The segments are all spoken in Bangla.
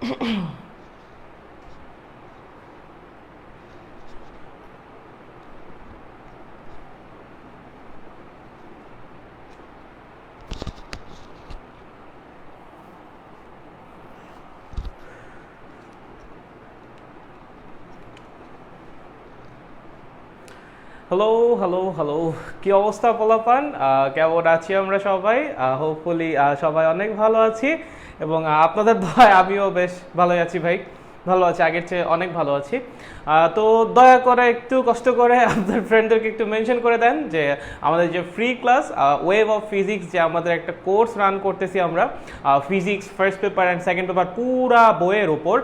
হ্যালো হ্যালো হ্যালো, কি অবস্থা পোলাপান? কেমন আছি আমরা সবাই? হোপফুলি সবাই অনেক ভালো আছি এবং আপনাদের দয়ায় আমিও বেশ ভালোই আছি ভাই, ভালো আছি, আগের চেয়ে অনেক ভালো আছি। তো দয়া করে একটু কষ্ট করে আপনার ফ্রেন্ডদেরকে একটু মেনশন করে দেন যে আমাদের যে free class wave of physics, যে আমাদের একটা কোর্স রান করতেছি আমরা, physics first paper and second paper পুরা বইয়ের ওপর,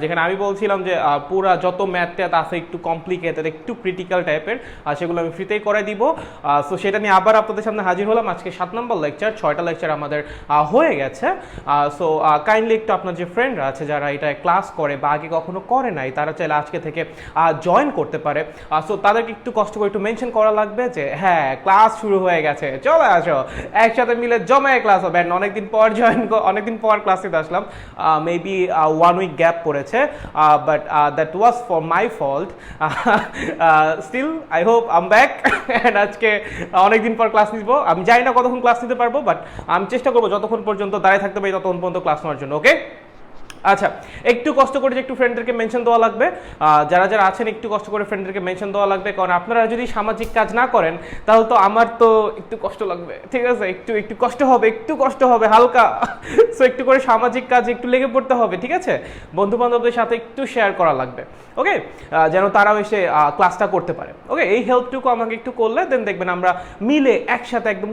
যেখানে আমি বলছিলাম যে পুরা যত ম্যাথ ট্যাথ আছে একটু কমপ্লিকেটেড, একটু ক্রিটিক্যাল টাইপের, সেগুলো আমি ফ্রিতেই করে দিব। সো সেটা নিয়ে আবার আপনাদের সামনে হাজির হলাম। আজকে 7 নম্বর লেকচার, 6টা লেকচার আমাদের হয়ে গেছে। সো কাইন্ডলি একটু আপনার যে ফ্রেন্ডরা আছে যারা এটা ক্লাস করে বা আগে কখনো করে নাই, তারা চাইলে আজকে থেকে জয়েন করতে পারে। সো তাদেরকে একটু কষ্ট করে একটু মেনশন করা লাগবে যে হ্যাঁ ক্লাস শুরু হয়ে গেছে, চলে আসো, একসাথে মিলে জমায় ক্লাস হবে। অনেকদিন পর অনেকদিন পর ক্লাসে আসলাম, মেবি 1 উইক গ্যাপ পড়েছে, but that was for my fault. Still I hope I am back and আজকে অনেকদিন পর ক্লাস নিব। আমি জানি না কতক্ষণ ক্লাস নিতে পারবো, বাট আমি চেষ্টা করবো যতক্ষণ পর্যন্ত দাঁড়িয়ে থাকতে পারি ততক্ষণ পর্যন্ত ক্লাস নেওয়ার জন্য। ওকে, আচ্ছা, একটু কষ্ট করে যে একটু ফ্রেন্ডদেরকে মেনশন দেওয়া লাগবে, যারা যারা আছেন একটু কষ্ট করে ফ্রেন্ডদেরকে মেনশন দেওয়া লাগবে, কারণ আপনারা যদি সামাজিক কাজ না করেন তাহলে তো আমার তো একটু কষ্ট লাগবে, ঠিক আছে? একটু কষ্ট হবে হালকা। সো একটু করে সামাজিক কাজ একটু লেগে পড়তে হবে, ঠিক আছে? বন্ধু বান্ধবদের সাথে একটু শেয়ার করা লাগবে, ওকে, যেন তারাও এসে ক্লাসটা করতে পারে। ওকে, এই হেল্পটুকু আমাকে একটু করলে দেন দেখবেন আমরা মিলে একসাথে একদম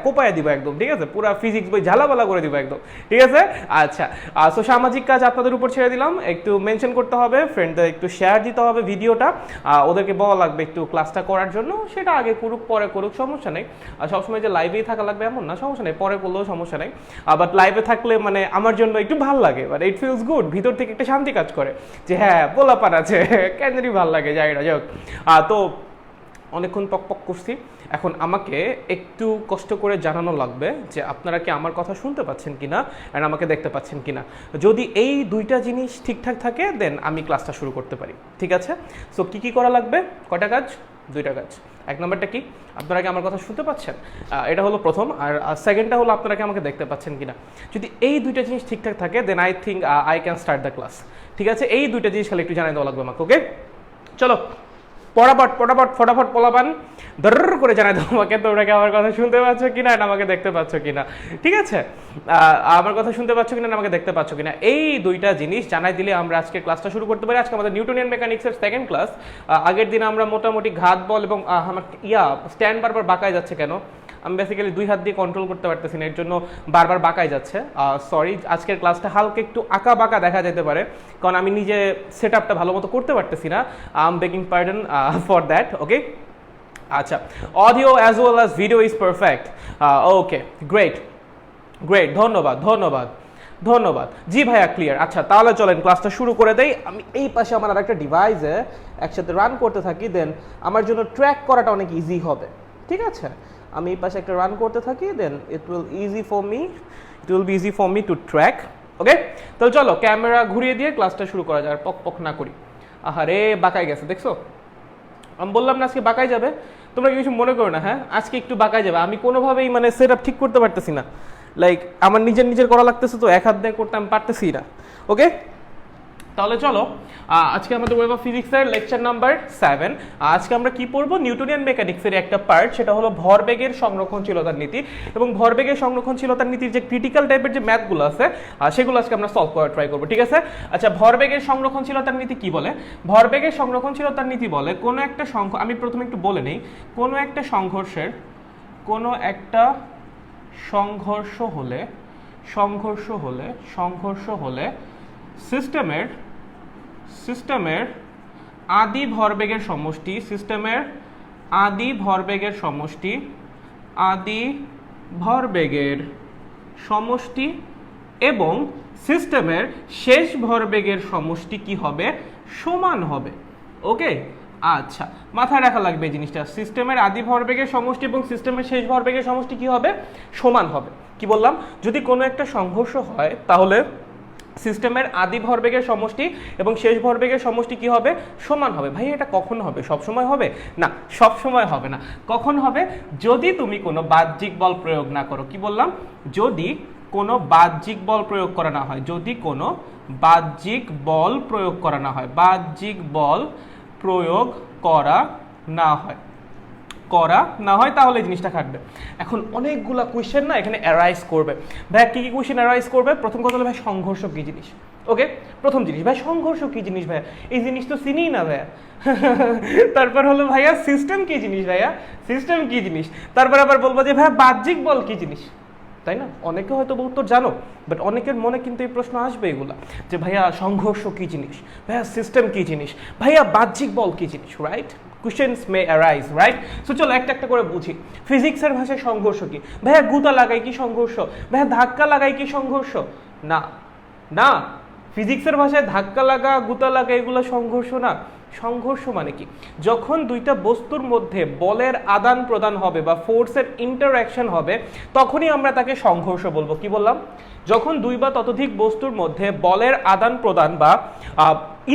কোপায়া দিব একদম, ঠিক আছে? পুরো ফিজিক্স বই ঝালাপালা করে দিব একদম, ঠিক আছে? আচ্ছা, সো সামাজিক কাজ আপনাদের উপর ছেড়ে দিলাম, একটু মেনশন করতে হবে, ফ্রেন্ডদের একটু শেয়ার দিতে হবে ভিডিওটা, ওদেরকে বলা লাগবে একটু ক্লাসটা করার জন্য। সেটা আগে করুক পরে করুক, সমস্যা নেই। সবসময় যে লাইভেই থাকা লাগবে এমন না, সমস্যা নেই, পরে করলেও সমস্যা নেই। বাট লাইভে থাকলে মানে আমার জন্য একটু ভাল লাগে, মানে ইট ফিলস গুড, ভিতর থেকে একটা শান্তি কাজ করে যে হ্যাঁ পোলাপান আছে, কেন ভাল লাগে, যাই না যাক। তো অনেকক্ষণ পক করছি, এখন আমাকে একটু কষ্ট করে জানানো লাগবে যে আপনারা কি আমার কথা শুনতে পাচ্ছেন কিনা আর আমাকে দেখতে পাচ্ছেন কিনা। যদি এই দুইটা জিনিস ঠিকঠাক থাকে দেন আমি ক্লাসটা শুরু করতে পারি, ঠিক আছে? সো কি করা লাগবে? কয়টা কাজ? 2টা কাজ। 1 নম্বরটা কি, আপনারা কি আমার কথা শুনতে পাচ্ছেন, এটা হলো প্রথম। আর সেকেন্ডটা হলো আপনারা কি আমাকে দেখতে পাচ্ছেন কিনা। যদি এই দুইটা জিনিস ঠিকঠাক থাকে then I think I can start the class, ঠিক আছে? এই দুইটা জিনিস খালি একটু জানাই দেওয়া লাগবে আমাকে, ওকে? চলো ফটাফট পোলাপান দর করে জানাই দাও আমাকে তোমরা কি আমার কথা শুনতে পাচ্ছ কিনা আর আমাকে দেখতে পাচ্ছ কিনা, ঠিক আছে? আমার কথা শুনতে পাচ্ছ কিনা আমাকে দেখতে পাচ্ছ কিনা, এই দুইটা জিনিস জানাই দিলে আমরা আজকে ক্লাসটা শুরু করতে পারি। আজকে আমাদের নিউটনিয়ান মেকানিক্সের সেকেন্ড ক্লাস। আগের দিন আমরা মোটামুটি ঘাত বল এবং আমার স্ট্যান্ড বারবার বাঁকায় যাচ্ছে কেন, আমি বেসিক্যালি 2 হাত দিয়ে কন্ট্রোল করতে পারতেছি না, এর জন্য বারবার বাঁকায় যাচ্ছে। সরি, আজকের ক্লাসটা হালকা একটু আঁকা বাঁকা দেখা যেতে পারে, কারণ আমি নিজে সেট আপটা ভালো মতো করতে পারতেছি না। I am begging pardon for that, okay? আচ্ছা, audio as well as video is perfect, okay, great, ধন্যবাদ। জি ভাইয়া, ক্লিয়ার। আচ্ছা, তাহলে চলেন ক্লাসটা শুরু করে দেই। আমি এই পাশে আমার আরেকটা ডিভাইসে একসাথে রান করতে থাকি, দেন আমার জন্য ট্র্যাক করাটা অনেক ইজি হবে, ঠিক আছে? আমি এই পাশে একটা রান করতে থাকি, then it will be easy for me to track, okay? তাহলে চলো ক্যামেরা ঘুরিয়ে দিয়ে ক্লাসটা শুরু করা যায়, আর পক না করি। আহারে বাঁকাই গেছে, দেখছো? আমি বললাম না আজকে বাঁকাই যাবে, তোমরা কিছু মনে করো না, হ্যাঁ? আজকে একটু বাঁকাই যাবে, আমি কোনোভাবেই মানে সেট আপ ঠিক করতে পারতেছি না, লাইক আমার নিজের করা লাগতেছে, তো এক হাত দিয়ে করতে আমি পারতেছি না, ওকে? তাহলে চলো আজকে আমাদের ওয়েব অফ ফিজিক্সের লেকচার নাম্বার 7। আজকে আমরা কি পড়বো? নিউটনিয়ান মেকানিক্সের একটা পার্ট, সেটা হলো ভরবেগের সংরক্ষণশীলতার নীতি। এবং ভরবেগের সংরক্ষণশীলতার নীতির যে ক্রিটিক্যাল টাইপের যে ম্যাথগুলো আছে সেগুলো আজকে আমরা সলভ করার ট্রাই করবো, ঠিক আছে? আচ্ছা, ভরবেগের সংরক্ষণশীলতার নীতি কি বলে? ভরবেগের সংরক্ষণশীলতার নীতি বলে কোনো একটা আমি প্রথমে একটু বলে নেই, কোনো একটা সংঘর্ষ হলে সিস্টেমের আদি ভরবেগের সমষ্টি এবং সিস্টেমের শেষ ভরবেগের সমষ্টি কি হবে? সমান হবে, ওকে? আচ্ছা, মাথায় রাখা লাগবে এই জিনিসটা, সিস্টেমের আদি ভরবেগের সমষ্টি এবং সিস্টেমের শেষ ভরবেগের সমষ্টি কি হবে? সমান হবে। কি বললাম? যদি কোনো একটা সংঘর্ষ হয় তাহলে সিস্টেমের আদি ভরবেগের সমষ্টি এবং শেষ ভরবেগের সমষ্টি কি হবে? সমান হবে। ভাই এটা কখন হবে? সব সময় হবে না, সব সময় হবে না। কখন হবে? যদি তুমি কোনো বাহ্যিক বল প্রয়োগ না করো। কি বললাম? যদি কোনো বাহ্যিক বল প্রয়োগ করা না হয়, যদি কোনো বাহ্যিক বল প্রয়োগ করা না হয়, বাহ্যিক বল প্রয়োগ করা না হয় তাহলে এই জিনিসটা খাটবে। এখন অনেকগুলা কোয়েশ্চেন না এখানে অ্যারাইজ করবে। ভাই কি কি কোয়েশ্চেন অ্যারাইজ করবে? প্রথম কথা হলো ভাই সংঘর্ষ কি জিনিস। ওকে, প্রথম জিনিস ভাই সংঘর্ষ কি জিনিস ভাইয়া? এই জিনিস তো চিনি না ভাইয়া। তারপর হলো ভাইয়া সিস্টেম কি জিনিস ভাইয়া? সিস্টেম কি জিনিস? তারপর আবার বলবো যে ভাইয়া বাহ্যিক বল কি জিনিস, তাই না? অনেকে হয়তো উত্তর জানো, বাট অনেকের মনে কিন্তু এই প্রশ্ন আসবে এগুলা যে ভাইয়া সংঘর্ষ কি জিনিস, ভাইয়া সিস্টেম কি জিনিস, ভাইয়া বাহ্যিক বল কি জিনিস, রাইট? কোয়েশ্চেন্স মে অ্যারাইজ, রাইট? সো চলো একটা একটা করে বুঝি। ফিজিক্সের ভাষায় সংঘর্ষ কি? ভাইয়া গুতা লাগাই কি সংঘর্ষ? ভাইয়া ধাক্কা লাগাই কি সংঘর্ষ? না না, ফিজিক্সের ভাষায় ধাক্কা লাগা গুতা লাগা এগুলো সংঘর্ষ না। সংঘর্ষ মানে কি? যখন দুইটা বস্তুর মধ্যে বলের আদান প্রদান হবে বা ফোর্সের ইন্টারঅ্যাকশন হবে তখনই আমরা তাকে সংঘর্ষ বলবো। কি বললাম? যখন দুই বা ততোধিক বস্তুর মধ্যে বলের আদান প্রদান বা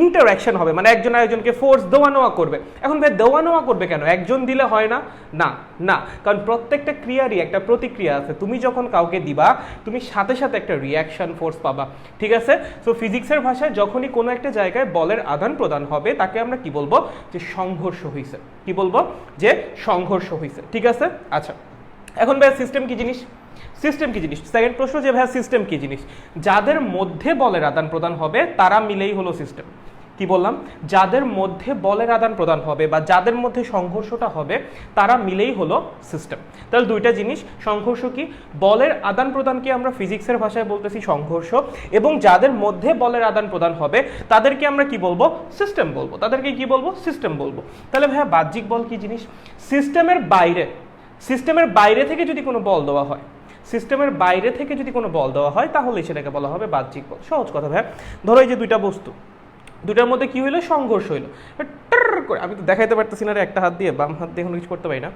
ইন্টারঅ্যাকশন হবে, মানে একজন আরেকজনকে ফোর্স দেওয়া নেওয়া করবে। এখন ভাই দেওয়া নেওয়া করবে কেন? একজন দিলে হয় না? না না, কারণ প্রত্যেকটা ক্রিয়ারই একটা প্রতিক্রিয়া আছে। তুমি যখন কাউকে দিবা তুমি সাথে সাথে একটা রিয়াকশন ফোর্স পাবা, ঠিক আছে? সো ফিজিক্সের ভাষায় যখনই কোনো একটা জায়গায় বলের আদান প্রদান হবে তাকে আমরা কি বলবো? যে সংঘর্ষ হইছে। কি বলবো? যে সংঘর্ষ হইছে, ঠিক আছে? আচ্ছা, এখন ভাই সিস্টেম কি জিনিস? সিস্টেম কি জিনিস? সেকেন্ড প্রশ্ন যে ভাই সিস্টেম কি জিনিস? যাদের মধ্যে বলের আদান প্রদান হবে তারা মিলেই হলো সিস্টেম। কি বললাম? যাদের মধ্যে বলের আদান প্রদান হবে বা যাদের মধ্যে সংঘর্ষটা হবে তারা মিলেই হলো সিস্টেম। তাহলে দুইটা জিনিস, সংঘর্ষ কি? বলের আদান প্রদানকে আমরা ফিজিক্সের ভাষায় বলতেছি সংঘর্ষ, এবং যাদের মধ্যে বলের আদান প্রদান হবে তাদেরকে আমরা কি বলবো? সিস্টেম বলবো। তাদেরকে কি বলবো? সিস্টেম বলবো। তাহলে ভাইয়া বাহ্যিক বল কি জিনিস? সিস্টেমের বাইরে থেকে যদি কোনো বল দেওয়া হয়, সিস্টেমের বাইরে থেকে যদি কোনো বল দেওয়া হয় তাহলে সেটাকে বলা হবে বাহ্যিক বল। সহজ কথা ভাইয়া, ধরো এই যে দুইটা বস্তু, দুটার মধ্যে কি হইলো? সংঘর্ষ হইলো। করে আমি তো দেখাইতে পারতেছি না রে, একটা হাত দিয়ে, বাম হাত দিয়ে এখন কিছু করতে পারি না,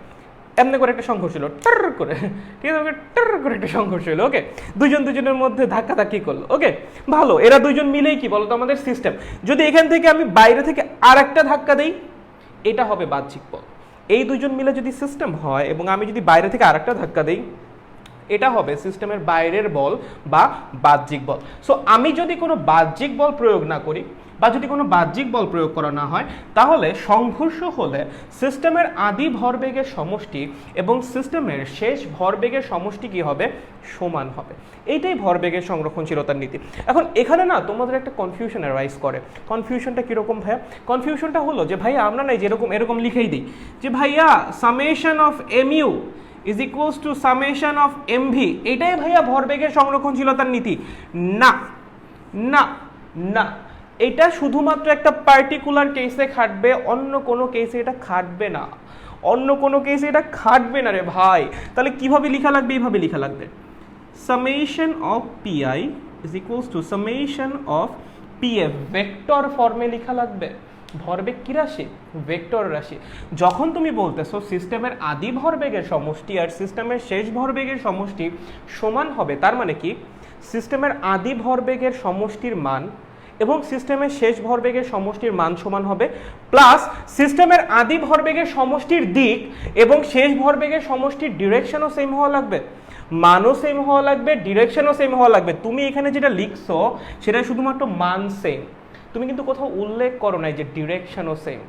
এমনি করে একটা সংঘর্ষ হলো, টার করে, ঠিক আছে? টার করে একটা সংঘর্ষ হলো। ওকে, দুজনের মধ্যে ধাক্কাধাক্কি করলো। ওকে, ভালো, এরা দুইজন মিলেই কি বলতো আমাদের সিস্টেম। যদি এখান থেকে আমি বাইরে থেকে আর একটা ধাক্কা দেই, এটা হবে বাহ্যিক বল। এই দুইজন মিলে যদি সিস্টেম হয় এবং আমি যদি বাইরে থেকে আরেকটা ধাক্কা দেই, এটা হবে সিস্টেমের বাইরের বল বা বাহ্যিক বল। সো আমি যদি কোনো বাহ্যিক বল প্রয়োগ না করি বা যদি কোনো বাহ্যিক বল প্রয়োগ করা না হয় তাহলে সংঘর্ষ হলে সিস্টেমের আদি ভরবেগের সমষ্টি এবং সিস্টেমের শেষ ভরবেগের সমষ্টি কি হবে? সমান হবে। এইটাই ভরবেগের সংরক্ষণশীলতার নীতি। এখন এখানে না তোমাদের একটা কনফিউশন অ্যারাইজ করে। কনফিউশনটা কীরকম ভাইয়া? কনফিউশনটা হলো যে ভাইয়া আমরা না এরকম লিখেই দিই যে ভাইয়া summation of mu is equals to summation of MV, এটাই ভাইয়া ভরবেগের সংরক্ষণশীলতার নীতি। না না না, এটা শুধুমাত্র একটা পার্টিকুলার কেসে খাটবে, অন্য কোনো কেসে এটা খাটবে না। অন্য কোনো কেসে এটা খাটবে না রে ভাই। তাহলে কিভাবে লেখা লাগবে? এইভাবে লেখা লাগবে, summation of PI is equals to summation of PF, vector ফর্মে লেখা লাগবে। ভরবেগ কি রাশি? ভেক্টর রাশি। যখন তুমি বলতেছো সিস্টেমের আদি ভরবেগের সমষ্টি আর সিস্টেমের শেষ ভরবেগের সমষ্টি সমান হবে, তার মানে কি সিস্টেমের আদি ভরবেগের সমষ্টির মান এবং সিস্টেমের শেষ ভরবেগের সমষ্টির মান সমান হবে, প্লাস সিস্টেমের আদি ভরবেগের সমষ্টির দিক এবং শেষ ভরবেগের সমষ্টির ডিরেকশনও সেম হওয়া লাগবে, মানও সেম হওয়া লাগবে, ডিরেকশনও সেম হওয়া লাগবে। তুমি এখানে যেটা লিখছো সেটা শুধুমাত্র মান সেম, তুমি কিন্তু কোথাও উল্লেখ করো নাই যে ডিরেকশনও সেম।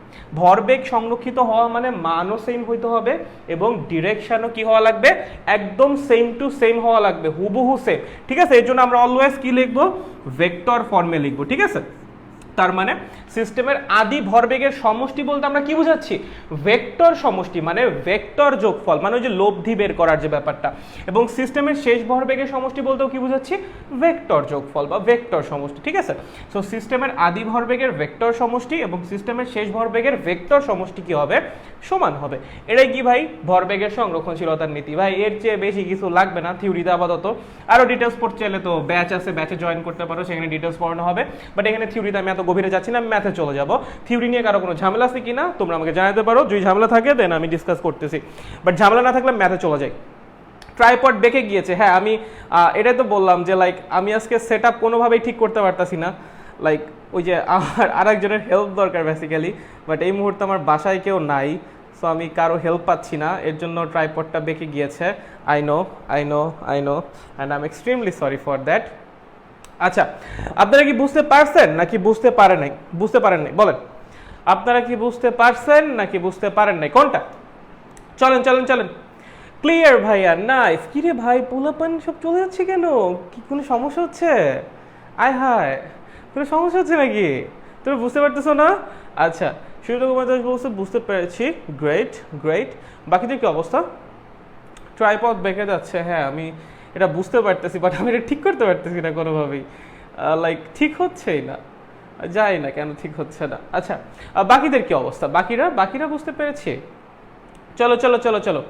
ভরবেগ সংরক্ষিত হওয়া মানে মানও সেম হইতে হবে এবং ডিরেকশনও কি হওয়া লাগবে? একদম সেম টু সেম হওয়া লাগবে, হুবহু সেম, ঠিক আছে? এর জন্য আমরা অলওয়েজ কি লিখবো? ভেক্টর ফর্মে লিখবো, ঠিক আছে? তার মানে সিস্টেমের আদি ভরবেগের সমষ্টি বলতে আমরা কি বোঝাচ্ছি? ভেক্টর সমষ্টি, মানে ভেক্টর যোগফল, মানে ওই যে লব্ধি বের করার যে ব্যাপারটা। এবং সিস্টেমের শেষ ভরবেগের সমষ্টি বলতেও কি বোঝাচ্ছি? ভেক্টর যোগফল বা ভেক্টর সমষ্টি, ঠিক আছে? সো সিস্টেমের আদি ভরবেগের ভেক্টর সমষ্টি এবং সিস্টেমের শেষ ভরবেগের ভেক্টর সমষ্টি কি হবে? সমান হবে। এটাই কি ভাই? ভরবেগের সংরক্ষণশীলতার নীতি। ভাই এর চেয়ে বেশি কিছু লাগবে না থিওরিতে। আপাতত আরো ডিটেলস পড়তে চাইলে তো ব্যাচ আছে, ব্যাচে জয়েন করতে পারো, সেখানে ডিটেলস পড়ানো হবে। বাট এখানে থিওরিতে আমি এত গভীরে যাচ্ছি না, আমি ম্যাথে চলে যাব। থিওরি নিয়ে কারো কোনো ঝামেলা আছে কিনা তোমরা আমাকে জানাতে পারো, যদি ঝামেলা থাকে দেন আমি ডিসকাস করতেছি, বাট ঝামেলা না থাকলে ম্যাথে চলে যাই। ট্রাইপড বেঁকে গিয়েছে। হ্যাঁ আমি এটাই তো বললাম যে লাইক আমি আজকে সেট আপ কোনোভাবেই ঠিক করতে পারতাছি না, লাইক ওই যে আমার আরেকজনের হেল্প দরকার বেসিক্যালি, বাট এই মুহূর্তে আমার বাসায় কেউ নাই, সো আমি কারো হেল্প পাচ্ছি না, এর জন্য ট্রাইপডটা বেঁকে গিয়েছে। I know and I am extremely sorry for that. আচ্ছা, আপনারা কি বুঝতে পারছেন নাকি বুঝতে পারেন নাই? বুঝতে পারেন নাই বলেন, আপনারা কি বুঝতে পারছেন নাকি বুঝতে পারেন নাই, কোনটা? চলেন চলেন চলেন। ক্লিয়ার ভাইয়া, নাইস। কি রে ভাই, পোলাপান সব চলে যাচ্ছে কেন? কি কোনো সমস্যা হচ্ছে? আয় হায়, কোনো সমস্যা হচ্ছে নাকি? তুমি বুঝতে পারতেছো না? আচ্ছা, সুযোগ বলছে বুঝতে পেরেছি, গ্রেট গ্রেট। বাকিদের কি অবস্থা? ট্রাইপড বেঁকে যাচ্ছে, হ্যাঁ আমি এটা বুঝতে পারতেছি, বাট আমি এটা ঠিক করতে পারতেছি না কোনোভাবেই, লাইক ঠিক হচ্ছেই না, যাই না কেন ঠিক হচ্ছে না। আচ্ছা, বাকিদের কি অবস্থা? বাকিরা বুঝতে পেরেছে? চলো চলো চলো চলো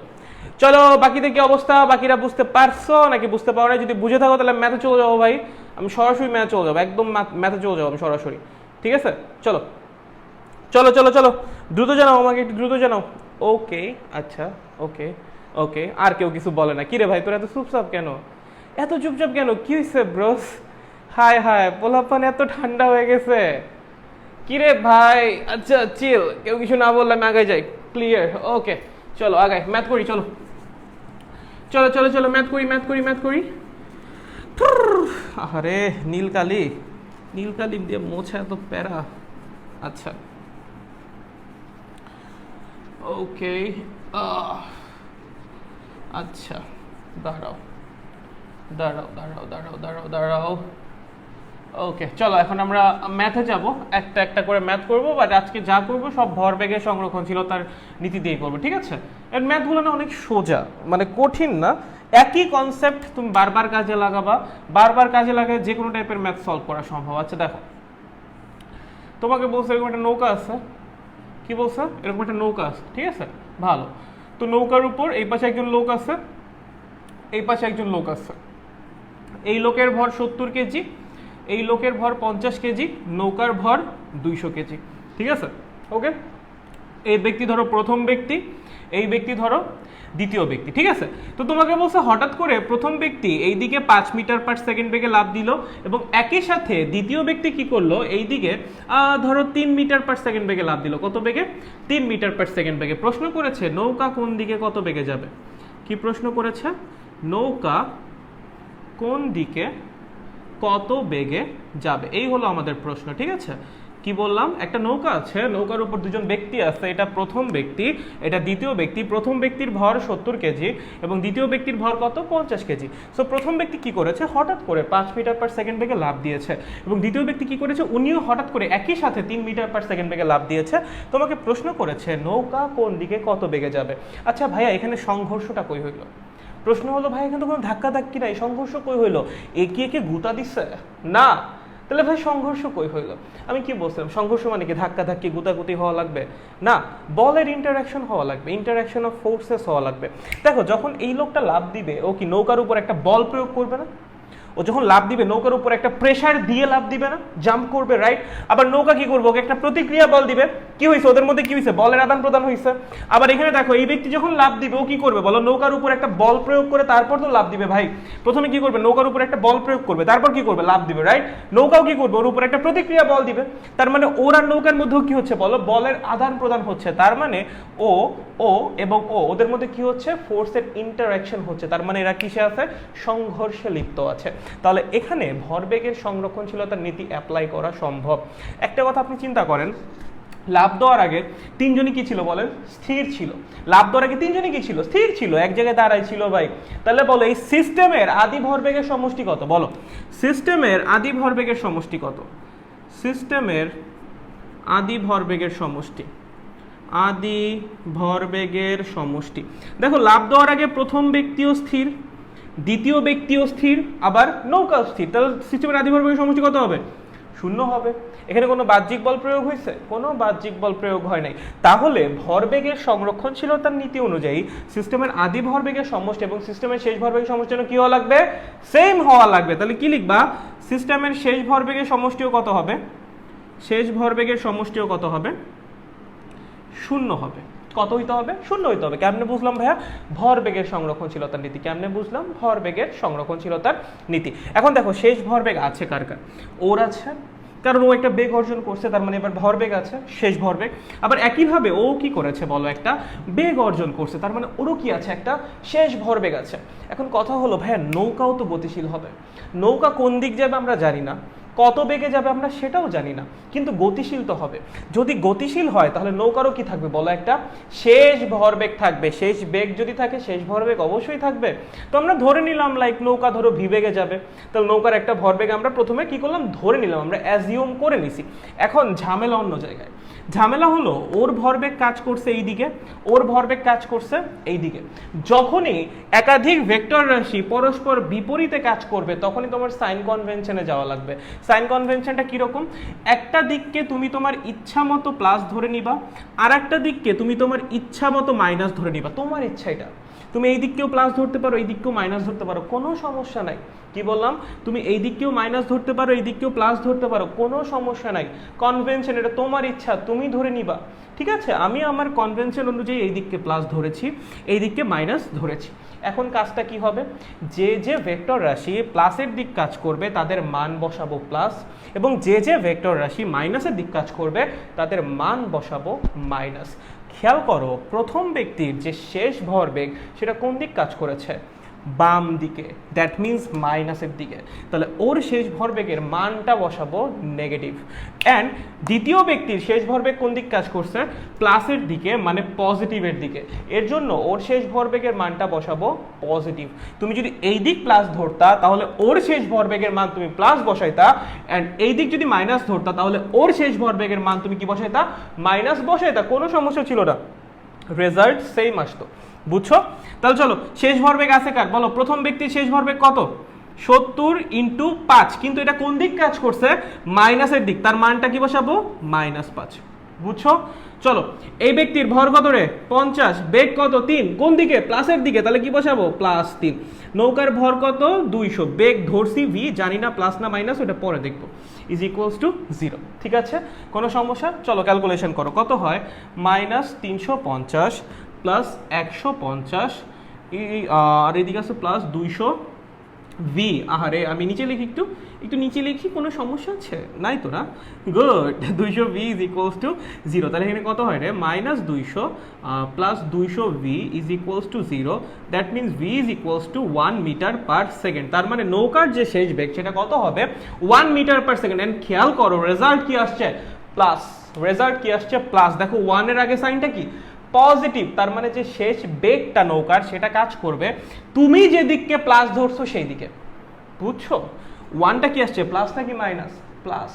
চলো, বাকিদের কি অবস্থা? বাকিরা বুঝতে পারছো নাকি বুঝতে পারো না? যদি বুঝে থাকো তাহলে ম্যাথে চলে যাবো ভাই, আমি সরাসরি ম্যাথে চলে যাবো, একদম ম্যাথে চলে যাবো আমি সরাসরি, ঠিক আছে? চলো চলো চলো চলো, দ্রুত জানাও আমাকে, একটু দ্রুত জানাও। ওকে, আচ্ছা, ওকে ওকে। আর কেউ কিছু বলে না? কিরে ভাই তোর এত চুপচাপ কেন, এত চুপচাপ কেন, কি হয়েছে ব্রোস? হায় হায়, পোলাপান এত ঠান্ডা হয়ে গেছে, কিরে ভাই? আচ্ছা চিল, কেউ কিছু না বললে আমি আগে যাই। ক্লিয়ার, ওকে চলো আগাই, ম্যাথ করি, চলো চলো চলো চলো, ম্যাথ করি ম্যাথ করি ম্যাথ করি। আরে নীলকালি, নীলকালি দিয়ে মোছা এত প্যারা। আচ্ছা ওকে, আচ্ছা দাঁড়াও দাঁড়াও দাঁড়াও দাঁড়াও দাঁড়াও দাঁড়াও। ওকে চলো, এখন আমরা ম্যাথে যাব, একটা একটা করে ম্যাথ করব, বাট আজকে যা করব সব ভরবেগের সংরক্ষণশীলতার নীতি দিয়ে করবো, ঠিক আছে? এর ম্যাথগুলো না অনেক সোজা, মানে কঠিন না, একই কনসেপ্ট তুমি বারবার কাজে লাগাবা, বারবার কাজে লাগায় যে কোনো টাইপের ম্যাথ সলভ করা সম্ভব। আচ্ছা দেখো, তোমাকে বলছে এরকম একটা নৌকা আছে, কি বলছে? এরকম একটা নৌকা আছে, ঠিক আছে? ভালো, তো নৌকার উপর এই পাশে একজন লোক আছে, এই পাশে একজন লোক আছে, এই লোকের ভর 70 কেজি, এই লোকের ভর 50 কেজি, নৌকার ভর 200 কেজি, ঠিক আছে? ওকে, এই ব্যক্তি ধরো প্রথম ব্যক্তি, এই ব্যক্তি ধরো দ্বিতীয় ব্যক্তি, ঠিক আছে? তো তোমাকে বলছে হঠাৎ করে প্রথম ব্যক্তি এইদিকে 5 মিটার পার সেকেন্ড বেগে লাফ দিল, এবং একই সাথে দ্বিতীয় ব্যক্তি কি করলো, এইদিকে ধরো 3 মিটার পার সেকেন্ড বেগে লাফ দিল। কত বেগে? 3 মিটার পার সেকেন্ড বেগে। প্রশ্ন করেছে নৌকা কোন দিকে কত বেগে যাবে? কি প্রশ্ন করেছে? নৌকা কোন দিকে কত বেগে যাবে, এই হলো আমাদের প্রশ্ন, ঠিক আছে? কি বললাম, একটা নৌকা আছে, নৌকার উপর দুজন ব্যক্তি আছে, এটা প্রথম ব্যক্তি, এটা দ্বিতীয় ব্যক্তি। প্রথম ব্যক্তির ভর 70 কেজি এবং দ্বিতীয় ব্যক্তির ভর কত? 50 কেজি। সো প্রথম ব্যক্তি কি করেছে, হঠাৎ করে 5 মিটার পার সেকেন্ড বেগে লাফ দিয়েছে, এবং দ্বিতীয় ব্যক্তি কি করেছে, উনিও হঠাৎ করে একই সাথে 3 মিটার পার সেকেন্ড বেগে লাফ দিয়েছে। তোমাকে প্রশ্ন করেছে নৌকা কোন দিকে কত বেগে যাবে। আচ্ছা ভাইয়া, এখানে সংঘর্ষটা কই হইলো? প্রশ্ন হলো ভাই এখানে তো কোনো ধাক্কা ধাক্কি নাই, সংঘর্ষ কই হইলো? একে একে গুতা দিচ্ছে না, তাহলে ভাই সংঘর্ষ কই হইলো? আমি কি বলছিলাম, সংঘর্ষ মানে কি ধাক্কা ধাক্কি গুতাগুতি হওয়া লাগবে? না, বলের ইন্টারাকশন হওয়া লাগবে, ইন্টারাকশন অফ ফোর্সেস হওয়া লাগবে। দেখো, যখন এই লোকটা লাফ দিবে, ও কি নৌকার উপর একটা বল প্রয়োগ করবে না? ও যখন লাফ দিবে নৌকার উপর একটা প্রেসার দিয়ে লাফ দিবে না, জাম্প করবে, রাইট? আবার নৌকা কি করবে, ওকে একটা প্রতিক্রিয়া বল দিবে। কি হয়েছে ওদের মধ্যে? কি হয়েছে? বলের আদান প্রদান হয়েছে। আবার এখানে দেখো, এই ব্যক্তি যখন লাফ দিবে ও কি করবে বলো? নৌকার উপর একটা বল প্রয়োগ করে তারপর তো লাফ দিবে ভাই। প্রথমে কি করবে? নৌকার উপর একটা বল প্রয়োগ করবে, তারপর কি করবে? লাফ দিবে, রাইট? নৌকাও কি করবে? ওর উপর একটা প্রতিক্রিয়া বল দিবে। তার মানে ওর আর নৌকার মধ্যেও কি হচ্ছে বলো? বলের আদান প্রদান হচ্ছে। তার মানে ও ও এবং ও, ওদের মধ্যে কি হচ্ছে? ফোর্সের ইন্টারাকশন হচ্ছে। তার মানে এরা কিসে আছে? সংঘর্ষে লিপ্ত আছে। তাহলে এখানে ভরবেগের সংরক্ষণশীলতার নীতি অ্যাপ্লাই করা সম্ভব। একটা কথা আপনি চিন্তা করেন, লাফ দেওয়ার আগে তিনজনই কি ছিল বলেন? স্থির ছিল। লাফ দেওয়ার আগে তিনজনই কি ছিল? স্থির ছিল, এক জায়গায় দাঁড়াই ছিল ভাই। তাহলে বলো এই সিস্টেমের আদি ভরবেগের সমষ্টি কত? বলো, সিস্টেমের আদি ভরবেগের সমষ্টি কত? সিস্টেমের আদি ভরবেগের সমষ্টি, আদি ভরবেগের সমষ্টি। দেখো, লাফ দেওয়ার আগে প্রথম ব্যক্তিও স্থির, দ্বিতীয় ব্যক্তিও স্থির, আবার নৌকাও স্থির। তাহলে সিস্টেমের আদি ভরবেগের সমষ্টি কত হবে? 0 হবে। এখানে কোনো বাহ্যিক বল প্রয়োগ হয়েছে? কোনো বাহ্যিক বল প্রয়োগ হয় নাই। তাহলে ভরবেগের সংরক্ষণশীলতার নীতি অনুযায়ী সিস্টেমের আদি ভরবেগের সমষ্টি এবং সিস্টেমের শেষ ভরবেগের সমষ্টি যেন কি হওয়া লাগবে? সেম হওয়া লাগবে। তাহলে কি লিখবা? সিস্টেমের শেষ ভরবেগের সমষ্টিও কত হবে? শেষ ভরবেগের সমষ্টিও কত হবে? 0 হবে। কত হইতে হবে? শূন্য হইতে হবে। কেমনে বুঝলাম ভাইয়া? ভরবেগের সংরক্ষণশীলতার নীতি। কেমনে বুঝলাম? ভরবেগের সংরক্ষণশীলতার নীতি। এখন দেখো শেষ ভরবেগ আছে কার কার? ওর আছে, কারণ ও একটা বেগ অর্জন করছে, তার মানে এবার ভরবেগ আছে, শেষ ভরবেগ। আবার একইভাবে ও কি করেছে বলো? একটা বেগ অর্জন করছে, তার মানে ওরও কি আছে? একটা শেষ ভরবেগ আছে। এখন কথা হলো ভাইয়া, নৌকাও তো গতিশীল হবে। নৌকা কোন দিক যাবে আমরা জানি না, কত বেগে যাবে আমরা সেটাও জানি না, কিন্তু গতিশীল তো হবে। যদি গতিশীল হয় তাহলে নৌকারও কি থাকবে বলো? একটা শেষ ভরবেগ থাকবে। শেষ বেগ যদি থাকে শেষ ভরবেগ অবশ্যই থাকবে। তো আমরা ধরে নিলাম লাইক নৌকা ধরো ভি বেগে যাবে, তাহলে নৌকার একটা ভরবেগ আমরা প্রথমে কি করলাম? ধরে নিলাম, আমরা অ্যাজিউম করে নিছি। এখন ঝামেলা অন্য জায়গায়। ঝামেলা হলো ওর ভরবেগ কাজ করছে এই দিকে, ওর ভরবেগ কাজ করছে এই দিকে। যখনই একাধিক ভেক্টর রাশি পরস্পর বিপরীতে কাজ করবে তখনই তোমার সাইন কনভেনশনে যাওয়া লাগবে। সাইন কনভেনশনটা কিরকম? একটা দিককে তুমি তোমার ইচ্ছা মতো প্লাস ধরে নিবা, আর একটা দিককে তুমি তোমার ইচ্ছা মতো মাইনাস ধরে নিবা। তোমার ইচ্ছা এটা, তুমি এই দিককেও প্লাস ধরতে পারো, এই দিককেও মাইনাস ধরতে পারো, কোনো সমস্যা নাই। কি বললাম? তুমি এই দিককেও মাইনাস ধরতে পারো, এই দিককেও প্লাস ধরতে পারো, কোনো সমস্যা নাই। কনভেনশন এটা তোমার ইচ্ছা, তুমি ধরে নিবা। ঠিক আছে, আমি আমার কনভেনশন অনুযায়ী এই দিককে প্লাস ধরেছি, এই দিককে মাইনাস ধরেছি। এখন কাজটা কি হবে? যে যে ভেক্টর রাশি প্লাসের দিক কাজ করবে তাদের মান বসাবো প্লাস, এবং যে যে ভেক্টর রাশি মাইনাসের দিক কাজ করবে তাদের মান বসাবো মাইনাস। খেয়াল করো, প্রথম ব্যক্তির যে শেষ ভরবেগ সেটা কোন দিক কাজ করেছে? বাম দিকে, দ্যাট মিনস মাইনাসের দিকে। তাহলে ওর শেষ ভরবেগের মানটা বসাবো নেগেটিভ। অ্যান্ড দ্বিতীয় ব্যক্তির শেষ ভরবেগ কোন দিক কাজ করছে? প্লাসের দিকে, মানে পজিটিভের দিকে। এর জন্য ওর শেষ ভরবেগের মানটা বসাবো পজিটিভ। তুমি যদি এই দিক প্লাস ধরতা তাহলে ওর শেষ ভরবেগের মান তুমি প্লাস বসাইতা, অ্যান্ড এই দিক যদি মাইনাস ধরতা তাহলে ওর শেষ ভরবেগের মান তুমি কি বসাইতা? মাইনাস বসাইতা। কোনো সমস্যা ছিল না, রেজাল্ট সেম আসতো। বুঝছো? তাহলে চলো, শেষ ভরবেগ আছে কার বলো? প্রথম ব্যক্তির শেষ ভরবেগ কত? 70 × 5, কিন্তু এটা কোন দিক কাজ করছে? মাইনাসের দিক, তার মানটা কি বসাবো? -5। বুঝছো? চলো, এই ব্যক্তির ভর কত রে? 50, বেগ কত? 3, কোন দিকে? প্লাসের দিকে, তাহলে কি বসাবো? +3। নৌকার ভর কত? 200, বেগ ধরছি ভি, জানি না প্লাস না মাইনাস, ওটা পরে দেখবো। = 0। ঠিক আছে, কোনো সমস্যা? চলো ক্যালকুলেশন করো, কত হয়? -350 +150, আর এদিকে আছে +200 ভি। আহারে, আমি নিচে লিখি, একটু নিচে লিখি, কোনো সমস্যা আছে? নাই তো না? গুড। 200 ভি = 0। তাহলে এখানে কত হয় রে? -200 +200 V = 0। That means V = 1 metre per second. তার মানে নৌকার যে শেষ বেগ সেটা কত হবে? 1 মিটার/সেকেন্ড। এন্ড খেয়াল করো, রেজাল্ট কি আসছে? প্লাস। রেজাল্ট কি আসছে? প্লাস। দেখো 1 এর আগে সাইনটা কি? পজিটিভ। তার মানে যে শেষ বেগটা নৌকার সেটা কাজ করবে তুমি যে দিককে প্লাস ধরছো সেই দিকে। বুঝছো? 1টা কি আসছে? প্লাস নাকি মাইনাস? প্লাস।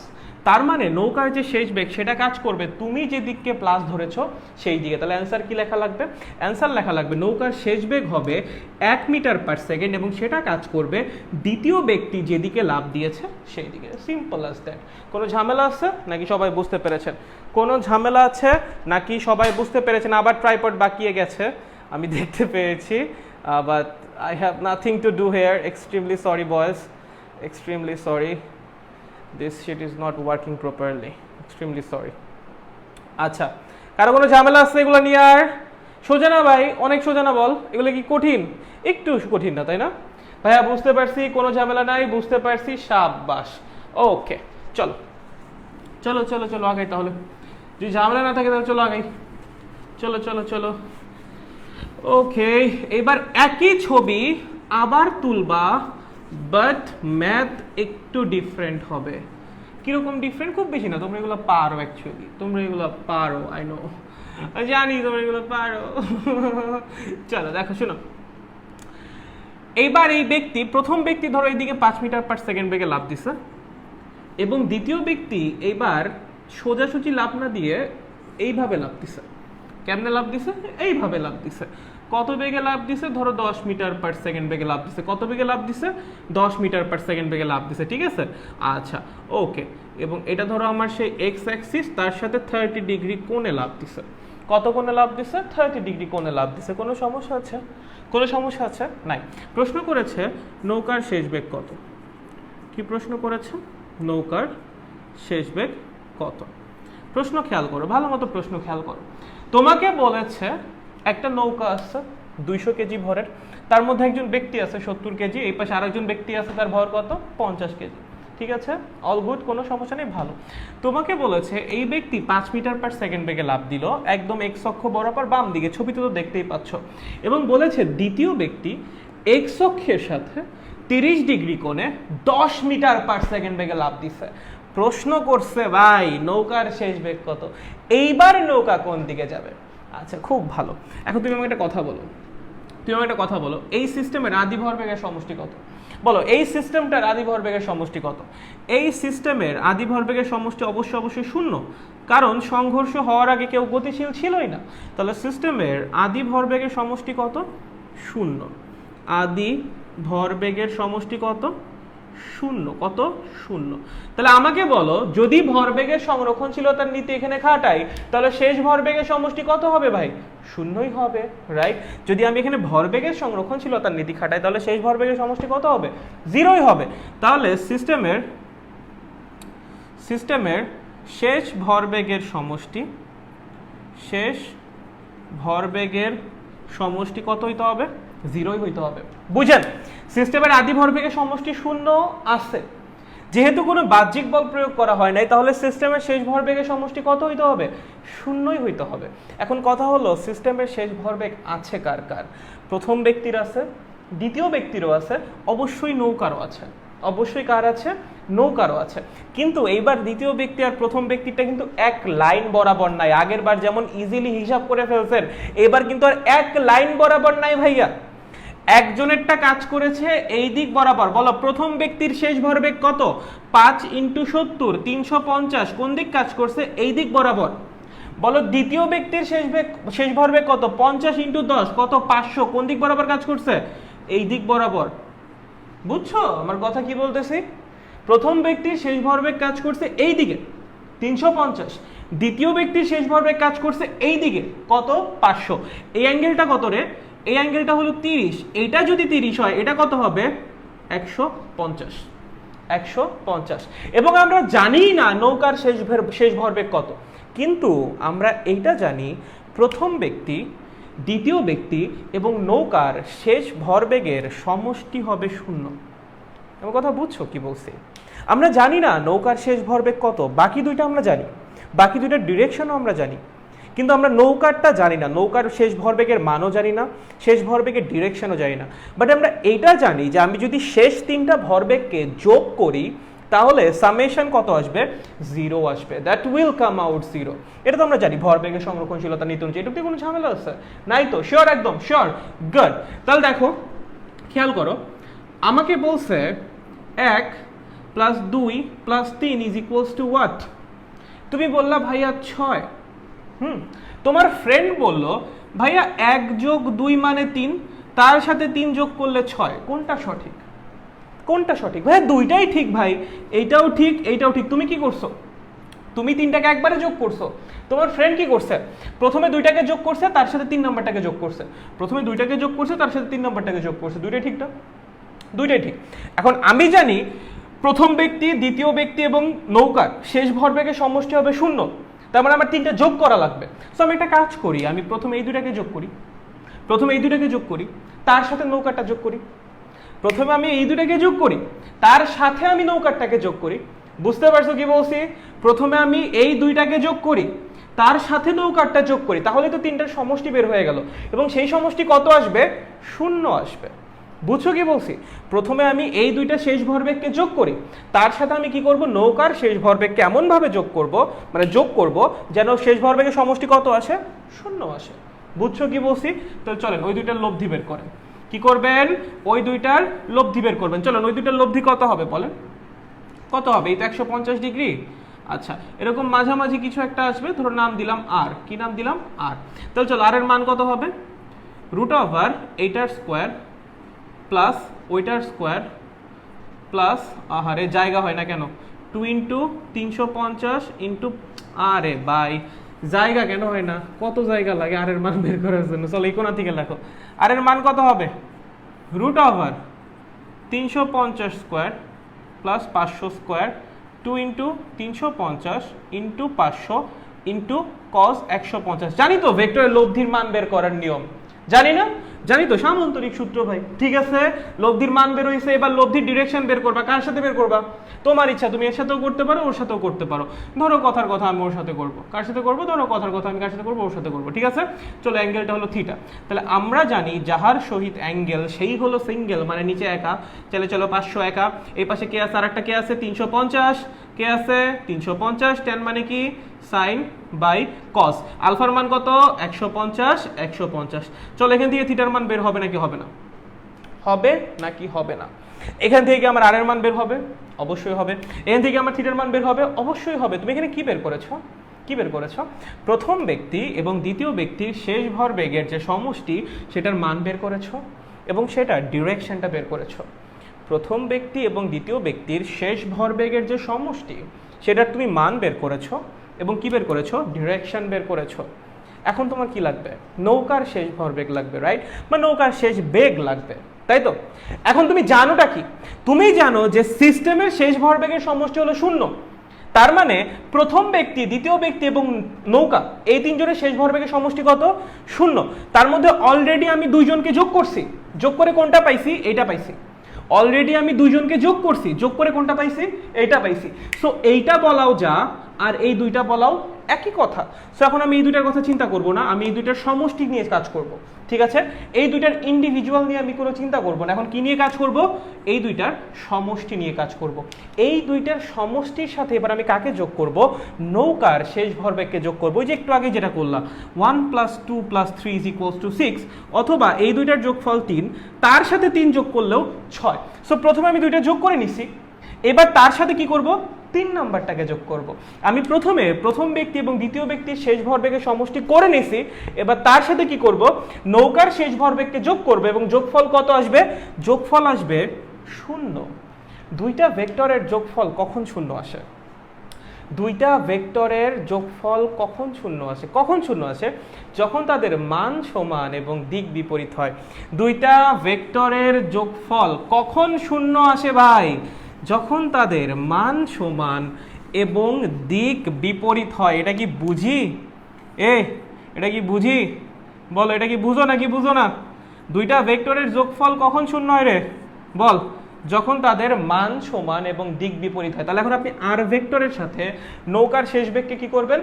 তার মানে নৌকার যে শেষ বেগ সেটা কাজ করবে তুমি যে দিককে প্লাস ধরেছো সেই দিকে। তাহলে অ্যান্সার কি লেখা লাগবে? অ্যান্সার লেখা লাগবে নৌকার শেষ বেগ হবে 1 মিটার/সেকেন্ড, এবং সেটা কাজ করবে দ্বিতীয় ব্যক্তি যেদিকে লাফ দিয়েছে সেই দিকে। Simple as that. কোনো ঝামেলা আছে নাকি সবাই বুঝতে পেরেছেন? কোনো ঝামেলা আছে নাকি সবাই বুঝতে পেরেছেন? আবার ট্রাইপড বাকিয়ে গেছে আমি দেখতে পেয়েছি, but I have nothing to do here. Extremely sorry boys, extremely sorry, this shit is not working properly, extremely sorry. আচ্ছা, কারো কোনো ঝামেলা আছে এগুলো নিয়ে? আর সোজা না ভাই? অনেক সোজা না বল? এগুলো কি কঠিন? একটু কঠিন না, তাই না ভাইয়া? বুঝতে পারছি, কোনো ঝামেলা নাই, বুঝতে পারছি, শাবাশ। ওকে, চলো চলো চলো চলো আগাই। তাহলে যদি ঝামেলা না থাকে তাহলে চলো আগাই। চলো চলো চলো। ওকে, এবার একই ছবি আবার তুলবা, বাট ম্যাথ একটু ডিফারেন্ট হবে। কিরকম ডিফারেন্ট? খুব বেশি না, তোমরা এগুলো পারো, অ্যাকচুয়ালি তোমরা এগুলো পারো, আই নো, জানি তোমরা এগুলো পারো। চলো দেখো, শোনো। এইবার এই ব্যক্তি, প্রথম ব্যক্তি ধরো এইদিকে 5 মিটার/সেকেন্ড বেগে লাফ দিছে, এবং দ্বিতীয় ব্যক্তি এইবার সোজাসুজি লাফ না দিয়ে এইভাবে লাফ দিছে। কেমনে লাফ দিছে? এইভাবে লাফ দিছে। কত বেগে লাফ দিছে? ধরো 10 মিটার/সেকেন্ড বেগে লাফ দিছে। কত বেগে লাফ দিছে? 10 মিটার/সেকেন্ড বেগে লাফ দিছে। ঠিক আছে, আচ্ছা, ওকে। এবং এটা ধরো আমার সেই এক্স অ্যাক্সিস, তার সাথে 30 ডিগ্রি কোণে লাফ দিছে। কত কোণে লাফ দিছে? 30 ডিগ্রি কোণে লাফ দিছে। কোনো সমস্যা আছে? কোনো সমস্যা আছে? নাই। প্রশ্ন করেছে নৌকার শেষ বেগ কত। কি প্রশ্ন করেছে? নৌকার শেষ বেগ কত। প্রশ্ন খেয়াল করো, ভালো মতো প্রশ্ন খেয়াল করো। তোমাকে বলেছে একটা নৌকা আছে 200 কেজি ভরের, তার মধ্যে একজন ব্যক্তি আছে 70 কেজি, এই পাশে আরেকজন ব্যক্তি আছে তার ভর কত 50 কেজি। ঠিক আছে, অল গুড, কোনো সমস্যা নেই, ভালো। তোমাকে বলেছে এই ব্যক্তি 5 মিটার পার সেকেন্ড বেগে লাফ দিল একদম এক্স অক্ষ বরাবর বাম দিকে, ছবিতে তো দেখতেই পাচ্ছ, এবং বলেছে দ্বিতীয় ব্যক্তি এক্স অক্ষের সাথে 30 ডিগ্রি কোণে 10 মিটার পার সেকেন্ড বেগে লাফ দিছে। প্রশ্ন করছে ভাই নৌকার শেষ বেগ কত, এইবার নৌকা কোন দিকে যাবে? আচ্ছা, খুব ভালো। এখন তুমি আমাকে একটা কথা বলো, এই সিস্টেমের আদি ভরবেগের সমষ্টি কত? বলো, এই সিস্টেমটার আদি ভরবেগের সমষ্টি কত? এই সিস্টেমের আদি ভরবেগের সমষ্টি অবশ্যই শূন্য, কারণ সংঘর্ষ হওয়ার আগে কেউ গতিশীল ছিলই না। তাহলে সিস্টেমের আদি ভরবেগের সমষ্টি কত? শূন্য। আদি ভরবেগের সমষ্টি কত? শূন্য। কত? শূন্য। তাহলে আমাকে বলো, যদি ভরবেগের সংরক্ষণশীলতার নীতি এখানে খাটাই, তাহলে শেষ ভরবেগের সমষ্টি কত হবে ভাই? শূন্যই হবে, রাইট? যদি আমি এখানে ভরবেগের সংরক্ষণশীলতার নীতি খাটাই, তাহলে শেষ ভরবেগের সমষ্টি কত হবে? 0ই হবে। তাহলে সিস্টেমের শেষ ভরবেগের সমষ্টি কত হইতে হবে? 0ই হইতে হবে। বুঝেন, সিস্টেমের আদি ভরবেগের সমষ্টি শূন্য আছে, যেহেতু কোনো বাহ্যিক বল প্রয়োগ করা হয় নাই, তাহলে সিস্টেমের শেষ ভরবেগের সমষ্টি কত হইতে হবে? শূন্যই হইতে হবে। এখন কথা হলো, সিস্টেমের শেষ ভরবেগ আছে কার কার? প্রথম ব্যক্তির আছে, দ্বিতীয় ব্যক্তিরও আছে, অবশ্যই নৌকারও আছে। অবশ্যই কার আছে? নৌকারও আছে। কিন্তু এইবার দ্বিতীয় ব্যক্তি আর প্রথম ব্যক্তিটা কিন্তু এক লাইন বরাবর নাই। আগের বার যেমন ইজিলি হিসাব করে ফেলছেন, এবার কিন্তু আর এক লাইন বরাবর নাই ভাইয়া। একজনেরটা কাজ করেছে এই দিক বরাবর। বলো, প্রথম ব্যক্তির শেষ ভরবেগ কত? 5 × 70 350। কোন দিক কাজ করছে? এই দিক বরাবর। বলো, দ্বিতীয় ব্যক্তির শেষ ভরবেগ কত? 50 × 10 কত? 500। কোন দিক বরাবর কাজ করছে? এই দিক বরাবর। বুঝছো আমার কথা কি বলতেছি? প্রথম ব্যক্তির শেষ ভরবেগ কাজ করছে এই দিকে 350, দ্বিতীয় ব্যক্তির শেষ ভরবেগ কাজ করছে এই দিকে কত? 500। এই অ্যাঙ্গেলটা কত রে? এই অ্যাঙ্গেলটা হলো 30। এইটা যদি 30 হয়, এটা কত হবে? 150। এবং আমরা জানি না নৌকার শেষ ভরবেগ কত, কিন্তু আমরা এইটা জানি প্রথম ব্যক্তি, দ্বিতীয় ব্যক্তি এবং নৌকার শেষ ভরবেগের সমষ্টি হবে শূন্য। আমার কথা বুঝছো কি বলছি? আমরা জানি না নৌকার শেষ ভরবেগ কত, বাকি দুইটা আমরা জানি, বাকি দুইটার ডিরেকশনও আমরা জানি, কিন্তু আমরা নৌকারটা জানি না। নৌকার শেষ ভরবেগের মানও জানি না, শেষ ভরবেগের ডিরেকশনও জানি না। বাট আমরা এইটা জানি যে আমি যদি শেষ তিনটা ভরবেগকে যোগ করি, তাহলে সামেশন কত আসবে? 0 আসবে। That will come out 0। এটা তো আমরা জানি ভরবেগের সংরক্ষণশীলতা নীতি অনুযায়ী। এটাতে কোনো ঝামেলা আছে নাই তো? শিওর, একদম শিওর, গুড। তাহলে দেখো, খেয়াল করো, আমাকে বলছে 1 + 2 + 3 = what? তুমি বললা ভাইয়া 6। তোমার ফ্রেন্ড বলল ভাইয়া 1 + 2 মানে 3, তার সাথে 3 যোগ করলে 6। কোনটা সঠিক? কোনটা সঠিক? ভাইয়া দুইটাই ঠিক ভাই, এইটাও ঠিক এইটাও ঠিক। তুমি কি করছো? তুমি তিনটাকে একবারে যোগ করছো। তোমার ফ্রেন্ড কি করছে? প্রথমে দুইটাকে যোগ করছে, তার সাথে 3 নাম্বারটাকে যোগ করছে। প্রথমে দুইটাকে যোগ করছে, তার সাথে 3 নাম্বারটাকে যোগ করছে। দুইটাই ঠিক না? দুইটাই ঠিক। এখন আমি জানি প্রথম ব্যক্তি, দ্বিতীয় ব্যক্তি এবং নৌকার শেষ ভরবেগের সমষ্টি হবে শূন্য। তার মানে আমার 3টা যোগ করা লাগবে। সো আমি একটা কাজ করি, আমি প্রথমে এই দুইটাকে যোগ করি, তার সাথে নৌকাটা যোগ করি। প্রথমে আমি এই দুটাকে যোগ করি, তার সাথে আমি নৌকারটাকে যোগ করি। বুঝতে পারছো কি বলছি? প্রথমে আমি এই দুইটাকে যোগ করি, তার সাথে নৌকারটা যোগ করি, তাহলে তো 3টার সমষ্টি বের হয়ে গেল, এবং সেই সমষ্টি কত আসবে? শূন্য আসবে। বুঝছো কি বলছি? প্রথমে আমি এই দুইটা শেষ ভরবেগকে যোগ করি, তার সাথে আমি কি করব? নৌকার শেষ ভরবেগকে এমন ভাবে যোগ করব যেন শেষ ভরবেগের সমষ্টি কত আসে? শূন্য আসে। বুঝছো কি বলছি? তো চলেন ওই দুইটার লব্ধি বের করেন। কি করবেন? ওই দুইটার লব্ধি বের করবেন। চলেন ওই দুইটার লব্ধি কত হবে বলেন? কত হবে? এই তো 150 ডিগ্রি। আচ্ছা, এরকম মাঝামাঝি কিছু একটা আসবে, ধরো নাম দিলাম আর। কি নাম দিলাম? আর। তাহলে চলো, আর এর মান কত হবে? √8টার স্কোয়ার প্লাস ওইটার স্কোয়ার প্লাস, আহারে জায়গা হয় না কেন, 2 × 350 × আরে ভাই জায়গা কেন হয় না? কত জায়গা লাগে আর এর মান বের করার জন্য? চলো এই কোণা থেকে লেখো। আর এর মান কত হবে? √350 square plus 500 square 2 × 350 × 500 into cos 150। জানি তো ভেক্টরের লব্ধির মান বের করার নিয়ম, জানি না? জানি তো, সামান্তরিক সূত্র ভাই। ঠিক আছে, লব্ধির মান বের হয়েছে, এবার লব্ধির ডিরেকশন বের করবা। কার সাথে বের করবা? তোমার ইচ্ছা, তুমি এর সাথেও করতে পারো, ওর সাথেও করতে পারো। ধরো কথার কথা আমি ওর সাথে করবো। কার সাথে করবো? ধরো কথার কথা আমি কার সাথে করবো? ওর সাথে করবো। ঠিক আছে, চলো অ্যাঙ্গেলটা হলো থিটা। তাহলে আমরা জানি যাহার সহিত অ্যাঙ্গেল সেই হলো সিঙ্গেল, মানে নিচে একা। চলে চলো 500 একা, এই পাশে কে আছে? আর একটা কে আছে? 350। কে আছে? 350। tan মানে কি? Sine by cos. আলফার মান কত? 150 150। চলো এখান থেকে থিটার মান বের হবে নাকি হবে না? হবে নাকি হবে না? এখান থেকে আমার আর এর মান বের হবে, অবশ্যই হবে। এখান থেকে আমার থিটার মান বের হবে, অবশ্যই হবে। তুমি এখানে কি বের করেছো? কি বের করেছো? প্রথম ব্যক্তি এবং দ্বিতীয় ব্যক্তির শেষ ভরবেগের যে সমষ্টি সেটার মান বের করেছো এবং সেটা ডিরেকশনটা বের করেছো। প্রথম ব্যক্তি এবং দ্বিতীয় ব্যক্তির শেষ ভরবেগের যে সমষ্টি সেটার তুমি মান বের করেছো এবং কি বের করেছো? ডিরেকশন বের করেছো। এখন তোমার কি লাগবে? নৌকার শেষ ভরবেগ লাগবে, রাইট? বা নৌকার শেষ বেগ লাগবে, তাই তো? এখন তুমি জানোটা কি? তুমি জানো যে সিস্টেমের শেষ ভরবেগের সমষ্টি হলো 0। তার মানে প্রথম ব্যক্তি, দ্বিতীয় ব্যক্তি এবং নৌকা, এই তিনজনের শেষ ভরবেগের সমষ্টি কত? 0। তার মধ্যে অলরেডি আমি দুইজনকে যোগ করছি, যোগ করে কোনটা পাইছি? এইটা পাইছি। অলরেডি আমি দুইজনকে যোগ করছি, যোগ করে কোনটা পাইছি? এইটা পাইছি। সো এইটা বলাও যা আর এই দুইটা বলাও একই কথা। সো এখন আমি এই দুইটার কথা চিন্তা করব না, আমি এই দুইটার সমষ্টি নিয়ে কাজ করব। ঠিক আছে, এই দুইটার ইন্ডিভিজুয়াল নিয়ে আমি কোনো চিন্তা করব না। এখন কি নিয়ে কাজ করব? এই দুইটার সমষ্টি নিয়ে কাজ করব। এই দুইটার সমষ্টির সাথে এবার আমি কাকে যোগ করব? নৌকার শেষ ভরবেগকে যোগ করব। ওই যে একটু আগে যেটা করলাম, 1 + 2 + 3 = 6, অথবা এই দুইটার যোগফল 3, তার সাথে 3 যোগ করলেও 6। সো প্রথমে আমি দুইটা যোগ করে নিছি, এবার তার সাথে কি করব? 3 নাম্বারটাকে যোগ করব। আমি প্রথমে প্রথম ব্যক্তি এবং দ্বিতীয় ব্যক্তির শেষ ভরবেগের সমষ্টি করে নিছি, এবার তার সাথে কি করব? নৌকার শেষ ভরবেগকে যোগ করব এবং যোগফল কত আসবে? যোগফল আসবে 0। দুইটা ভেক্টরের যোগফল কখন 0 আসে? দুইটা ভেক্টরের যোগফল কখন 0 আসে? কখন 0 আসে? যখন তাদের মান সমান এবং দিক বিপরীত হয়। দুইটা ভেক্টরের যোগফল কখন 0 আসে ভাই? যখন তাদের মান সমান এবং দিক বিপরীত হয়। এটা কি বুঝি? এটা কি বুঝি? বলো, এটা কি বুঝো নাকি বুঝো না? দুইটা ভেক্টরের যোগফল কখন 0 হয় রে? বল। যখন তাদের মান সমান এবং দিক বিপরীত হয়। তাহলে এখন আপনি আর ভেক্টরের সাথে নৌকার শেষ বেগকে কি করবেন?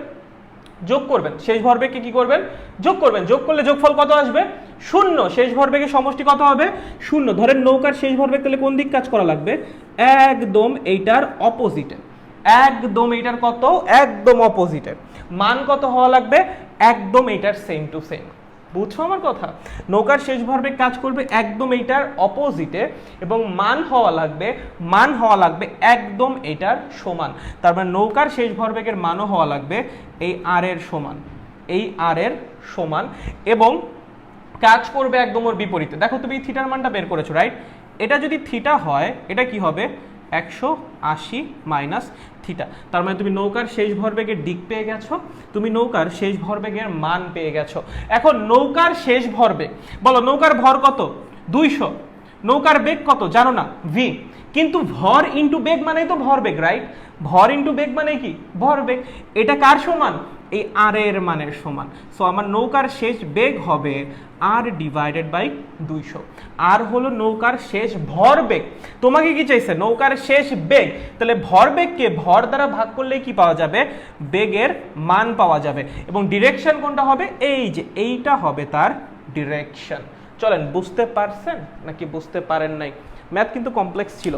যোগ করবেন। শেষ ভরবেগকে কি করবেন? যোগ করবেন। যোগ করলে যোগফল কত আসবে? 0। শেষ ভরবেগের সমষ্টি কত হবে? 0। ধরেন নৌকার শেষ ভরবেগ, তাহলে কোন দিক কাজ করা লাগবে? একদম এইটার অপোজিটে। একদম এইটার কত? একদম অপোজিটে। মান কত হওয়া লাগবে? একদম এইটার সেম টু সেম। বুঝছো আমার কথা? নৌকার শেষ ভরবেগ কাজ করবে একদম এইটার অপোজিটে এবং মান হওয়া লাগবে একদম এইটার সমান। তার মানে নৌকার শেষ ভরবেগের মানও হওয়া লাগবে এই আর এর সমান, এই আর এর সমান, এবং কাজ করবে একদম ওর বিপরীতে। দেখো তুমি থিটার মানটা বের করেছো, রাইট? এটা যদি থিটা হয়, এটা কি হবে? 180 মাইনাস থিটা। তার মানে তুমি নৌকার শেষ ভরবেগের দিক পেয়ে গেছো, তুমি নৌকার শেষ ভরবেগের মান পেয়ে গেছো। এখন নৌকার শেষ ভরবেগ, বলো নৌকার ভর কত? 200। নৌকার বেগ কত জানো না? v। কিন্তু ভর ইন্টু বেগ মানেই তো ভরবেগ, রাইট? ভর ইন্টু বেগ মানে কি? ভরবেগ। এটা কার সমান? এই আর এর মানের সমান। সো আমার নৌকার শেষ বেগ হবে r / 200। আর হলো নৌকার শেষ ভরবেগ। তোমাকে কি চাইছে? নৌকার শেষ বেগ। তাহলে ভরবেগকে ভর দ্বারা ভাগ করলে কি পাওয়া যাবে? বেগের মান পাওয়া যাবে। এবং ডিরেকশন কোনটা হবে? এই যে এইটা হবে তার ডিরেকশন। চলেন, বুঝতে পারছেন নাকি বুঝতে পারেন নাই? ম্যাথ কিন্তু কমপ্লেক্স ছিল।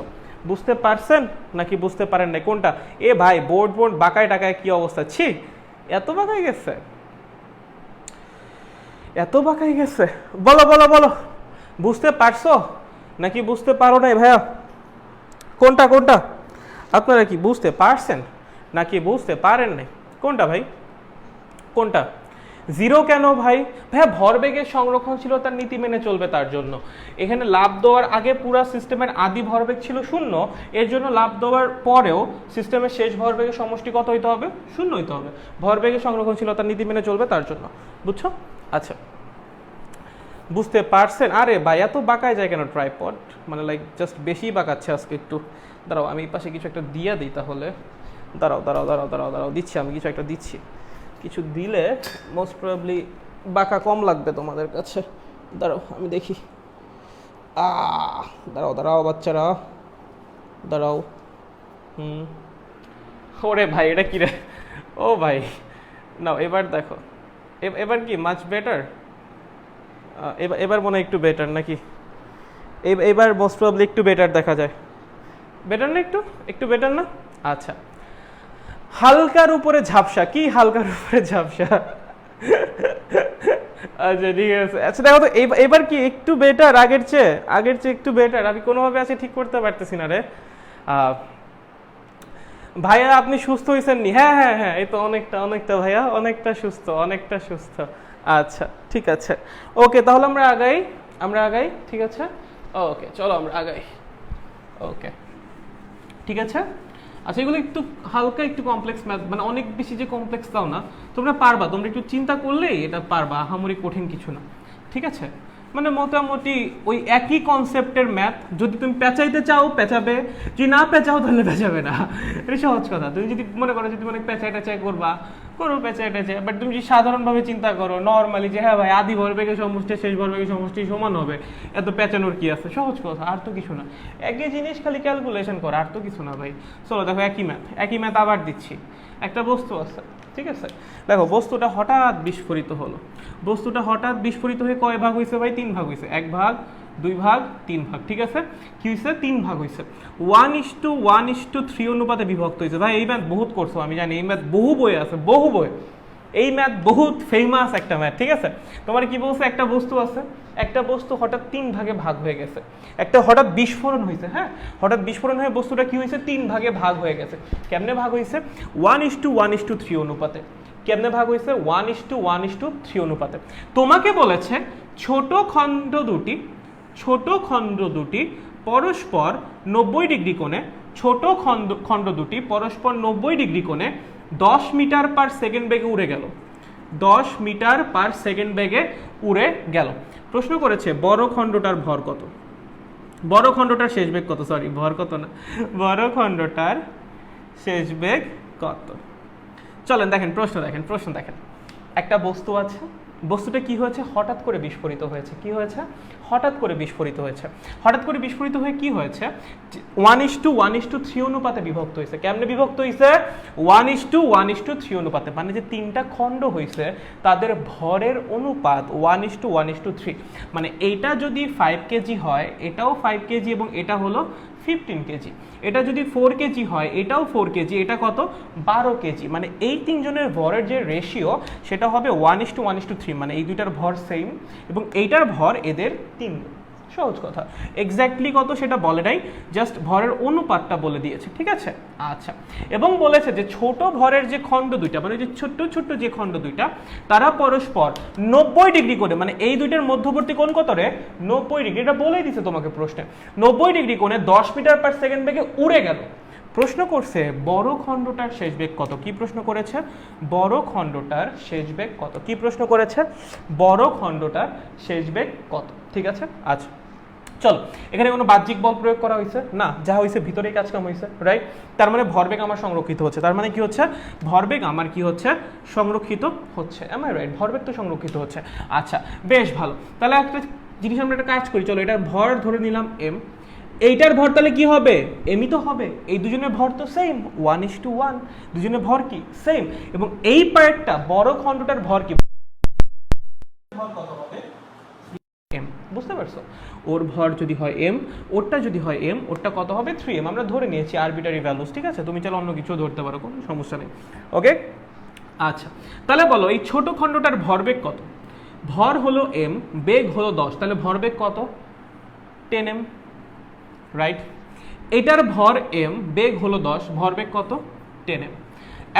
বুঝতে পারছেন নাকি বুঝতে পারেন নাই? কোনটা? এ ভাই বোর্ড বাঁকায় টাকায় কি অবস্থা? ছি, এত বাঁকাই গেছে, এত বাঁকাই গেছে। বলো বলো বলো, বুঝতে পারছো নাকি বুঝতে পারো নাই ভাইয়া? কোনটা কোনটা? আপনারা কি বুঝতে পারছেন নাকি বুঝতে পারেন নাই? কোনটা ভাই? কোনটা? 0 কেন ভাই? ভাইয়া ভরবেগের সংরক্ষণশীলতার নীতি মেনে চলবে তার জন্য। এখানে লাভ দেওয়ার আগে পুরো সিস্টেমের আদি ভরবেগ ছিল 0, এর জন্য লাভ দেওয়ার পরেও সিস্টেমের শেষ ভরবেগের সমষ্টি কত হইতে হবে? 0 হইতে হবে। ভরবেগের সংরক্ষণশীলতার নীতি মেনে চলবে তার জন্য। বুঝছো? আচ্ছা, বুঝতে পারছেন? আরে ভাই এত বাঁকায় যায় কেন ট্রাইপড? মানে লাইক জাস্ট বেশি বাঁকাচ্ছে আজকে একটু। দাঁড়াও, আমি এই পাশে কিছু একটা দিয়া দিই তাহলে। দাঁড়াও, দিচ্ছি, আমি কিছু একটা দিচ্ছি। কিছু দিলে মোস্ট প্রবাবলি বাঁকা কম লাগবে তোমাদের কাছে। দাঁড়াও আমি দেখি। দাঁড়াও দাঁড়াও বাচ্চারা, দাঁড়াও। ওরে ভাই এটা কি রে? ও ভাই নাও এবার দেখো, এবার কি মাচ বেটার? এবার মনে হয় একটু বেটার নাকি? এবার মোস্ট প্রবাবলি একটু বেটার দেখা যায়। বেটার না? একটু একটু বেটার না? আচ্ছা, হালকার উপরে ঝাপসা। কি হালকার উপরে ঝাপসা? আচ্ছা ঠিক আছে। আচ্ছা দেখো তো এবার কি একটু বেটার? আগের চেয়ে একটু বেটার? আমি কোনোভাবে আছে ঠিক করতে পারতেছি না রে। ভাইয়া আপনি সুস্থ হয়েছেন নি? হ্যাঁ হ্যাঁ হ্যাঁ, এই তো অনেকটা ভাইয়া, অনেকটা সুস্থ। আচ্ছা ঠিক আছে, ওকে তাহলে আমরা আগাই। ঠিক আছে, ওকে চলো আমরা আগাই। ওকে ঠিক আছে। আচ্ছা এগুলো একটু হালকা একটু কমপ্লেক্স ম্যাথ, মানে অনেক বেশি যে কমপ্লেক্স তাও না, তোমরা পারবা, তোমরা একটু চিন্তা করলেই এটা পারবা, আহামরি কঠিন কিছু না। ঠিক আছে, মানে মোটামুটি ওই একই কনসেপ্টের ম্যাথ। যদি তুমি পেঁচাইতে চাও পেঁচাবে, যদি না পেঁচাও তাহলে পেঁচাবে না। এটা সহজ কথা। তুমি যদি মনে করো যদি মনে পেঁচাই করবা, করো পেঁচাই, বাট তুমি যদি সাধারণভাবে চিন্তা করো নর্মালি যে হ্যাঁ ভাই আদি ভরবেগের সমষ্টি শেষ ভরবেগের সমষ্টি সমান হবে, এত পেঁচানোর কি আছে? সহজ কথা, আর তো কিছু না। একই জিনিস খালি ক্যালকুলেশন করো, আর তো কিছু না ভাই। চলো দেখো একই ম্যাথ আবার দিচ্ছি। একটা বস্তু আছে, ঠিক আছে, দেখো বস্তুটা হঠাৎ বিস্ফোরিত হলো। বস্তুটা হঠাৎ বিস্ফোরিত হয়ে কয় ভাগ হয়েছে ভাই? 3 ভাগ হয়েছে। 1 ভাগ, 2 ভাগ, 3 ভাগ। ঠিক আছে, কি হয়েছে? 3 ভাগ হয়েছে। 1:1:3 অনুপাতে বিভক্ত হয়েছে। ভাই এই ম্যাথ বহুত করছো আমি জানি, এই ম্যাথ বহু বই আছে, বহু বই। এই ম্যাথ বহুত ফেমাস একটা ম্যাথ। ঠিক আছে, তোমার কি বলছে? একটা বস্তু আছে, একটা বস্তু হঠাৎ 3 ভাগে ভাগ হয়ে গেছে। একটা হঠাৎ বিস্ফোরণ হয়েছে। হ্যাঁ, হঠাৎ বিস্ফোরণ হয়ে বস্তুটা কি হয়েছে? 3 ভাগে ভাগ হয়ে গেছে। কেমনে ভাগ হয়েছে? 1:1:3 অনুপাতে। কেমনে ভাগ হয়েছে? 1:1:3 অনুপাতে। তোমাকে বলেছে ছোট খণ্ড দুটি পরস্পর 90 ডিগ্রি কোণে, ছোট খণ্ড দুটি পরস্পর 90 ডিগ্রি কোণে 10 মিটার পার সেকেন্ড বেগে উড়ে গেল। 10 মিটার পার সেকেন্ড বেগে উড়ে গেল। প্রশ্ন করেছে বড় খণ্ডটার ভর কত? বড় খণ্ডটার শেষ বেগ কত? সরি, ভর কত না, বড় খণ্ডটার শেষ বেগ কত? চলেন দেখেন প্রশ্ন দেখেন। একটা বস্তু আছে, বস্তুটা কি হয়েছে? হঠাৎ করে বিস্ফোরিত হয়েছে। কি হয়েছে? হঠাৎ করে বিস্ফোরিত হয়েছে। হঠাৎ করে বিস্ফোরিত হয়ে কি হয়েছে? 1:1:3 অনুপাতে বিভক্ত হয়েছে। কেমনে বিভক্ত হয়েছে? 1:1:3 অনুপাতে। মানে যে 3টা খণ্ড হয়েছে তাদের ভরের অনুপাত 1:1:3। মানে এইটা যদি 5 কেজি হয়, এটাও 5 কেজি এবং এটা হলো 15 কেজি। এটা যদি 4 কেজি হয়, এটাও 4 কেজি, এটা কত? 12 কেজি। মানে এই তিনজনের ভরের যে রেশিও সেটা হবে 1:1:3। মানে এই দুইটার ভর সেম এবং এইটার ভর এদের 3। সহজ কথা। এক্স্যাক্টলি কত সেটা বলে নাই, জাস্ট ভরের অনুপাতটা বলে দিয়েছে। ঠিক আছে, আচ্ছা। এবং বলেছে যে ছোট ভরের যে খণ্ড দুইটা, মানে যে ছোট্ট যে খণ্ড দুইটা, তারা পরস্পর 90 ডিগ্রি করে, মানে এই দুইটার মধ্যবর্তী কোণ কত রে? 90 ডিগ্রি। এটা বলেই দিছে তোমাকে প্রশ্নে। 90 ডিগ্রি কোণে 10 মিটার পার সেকেন্ড বেগে উড়ে গেল। প্রশ্ন করছে বড় খণ্ডটার শেষ বেগ কত? কি প্রশ্ন করেছে? বড় খণ্ডটার শেষ বেগ কত? কি প্রশ্ন করেছে? বড় খণ্ডটার শেষ বেগ কত? ঠিক আছে, আচ্ছা চলো। এখানে কোনো বাহ্যিক বল প্রয়োগ করা হয়েছে না, যা হয়েছে ভিতরেই কাজ কাম হয়েছে, রাইট? তার মানে ভরবেগ আমার সংরক্ষিত হচ্ছে। তার মানে কি হচ্ছে? ভরবেগ আমার কি হচ্ছে? সংরক্ষিত হচ্ছে। Am I right? ভরবেগ তো সংরক্ষিত হচ্ছে। আচ্ছা বেশ ভালো। তাহলে একটা জিনিস আমরা একটা কাজ করি, চলো এটার ভর ধরে নিলাম এম। এইটার ভর তাহলে কি হবে? এমই তো হবে। এই দুজনের ভর তো সেম, 1:1। দুজনের ভর কি? সেম। এবং এই পার্টটা বড় খণ্ডটার ভর কি? ভর কত হবে? এম। বুঝতে পারছো? ওর ভর যদি হয় এম, ওরটা যদি হয় এম, ওরটা কত হবে? 3m। আমরা ধরে নিয়েছি আরবিটারি ভ্যালুস। ঠিক আছে, তুমি চাইলে অন্য কিছু ধরতে পারো, কোনো সমস্যা নেই। ওকে, আচ্ছা তাহলে বলো এই ছোট খণ্ডটার ভরবেগ কত? ভর হলো এম, বেগ হলো 10, তাহলে ভরবেগ কত? 10m, right? এটার ভর এম, বেগ হলো 10, ভরবেগ কত? 10m।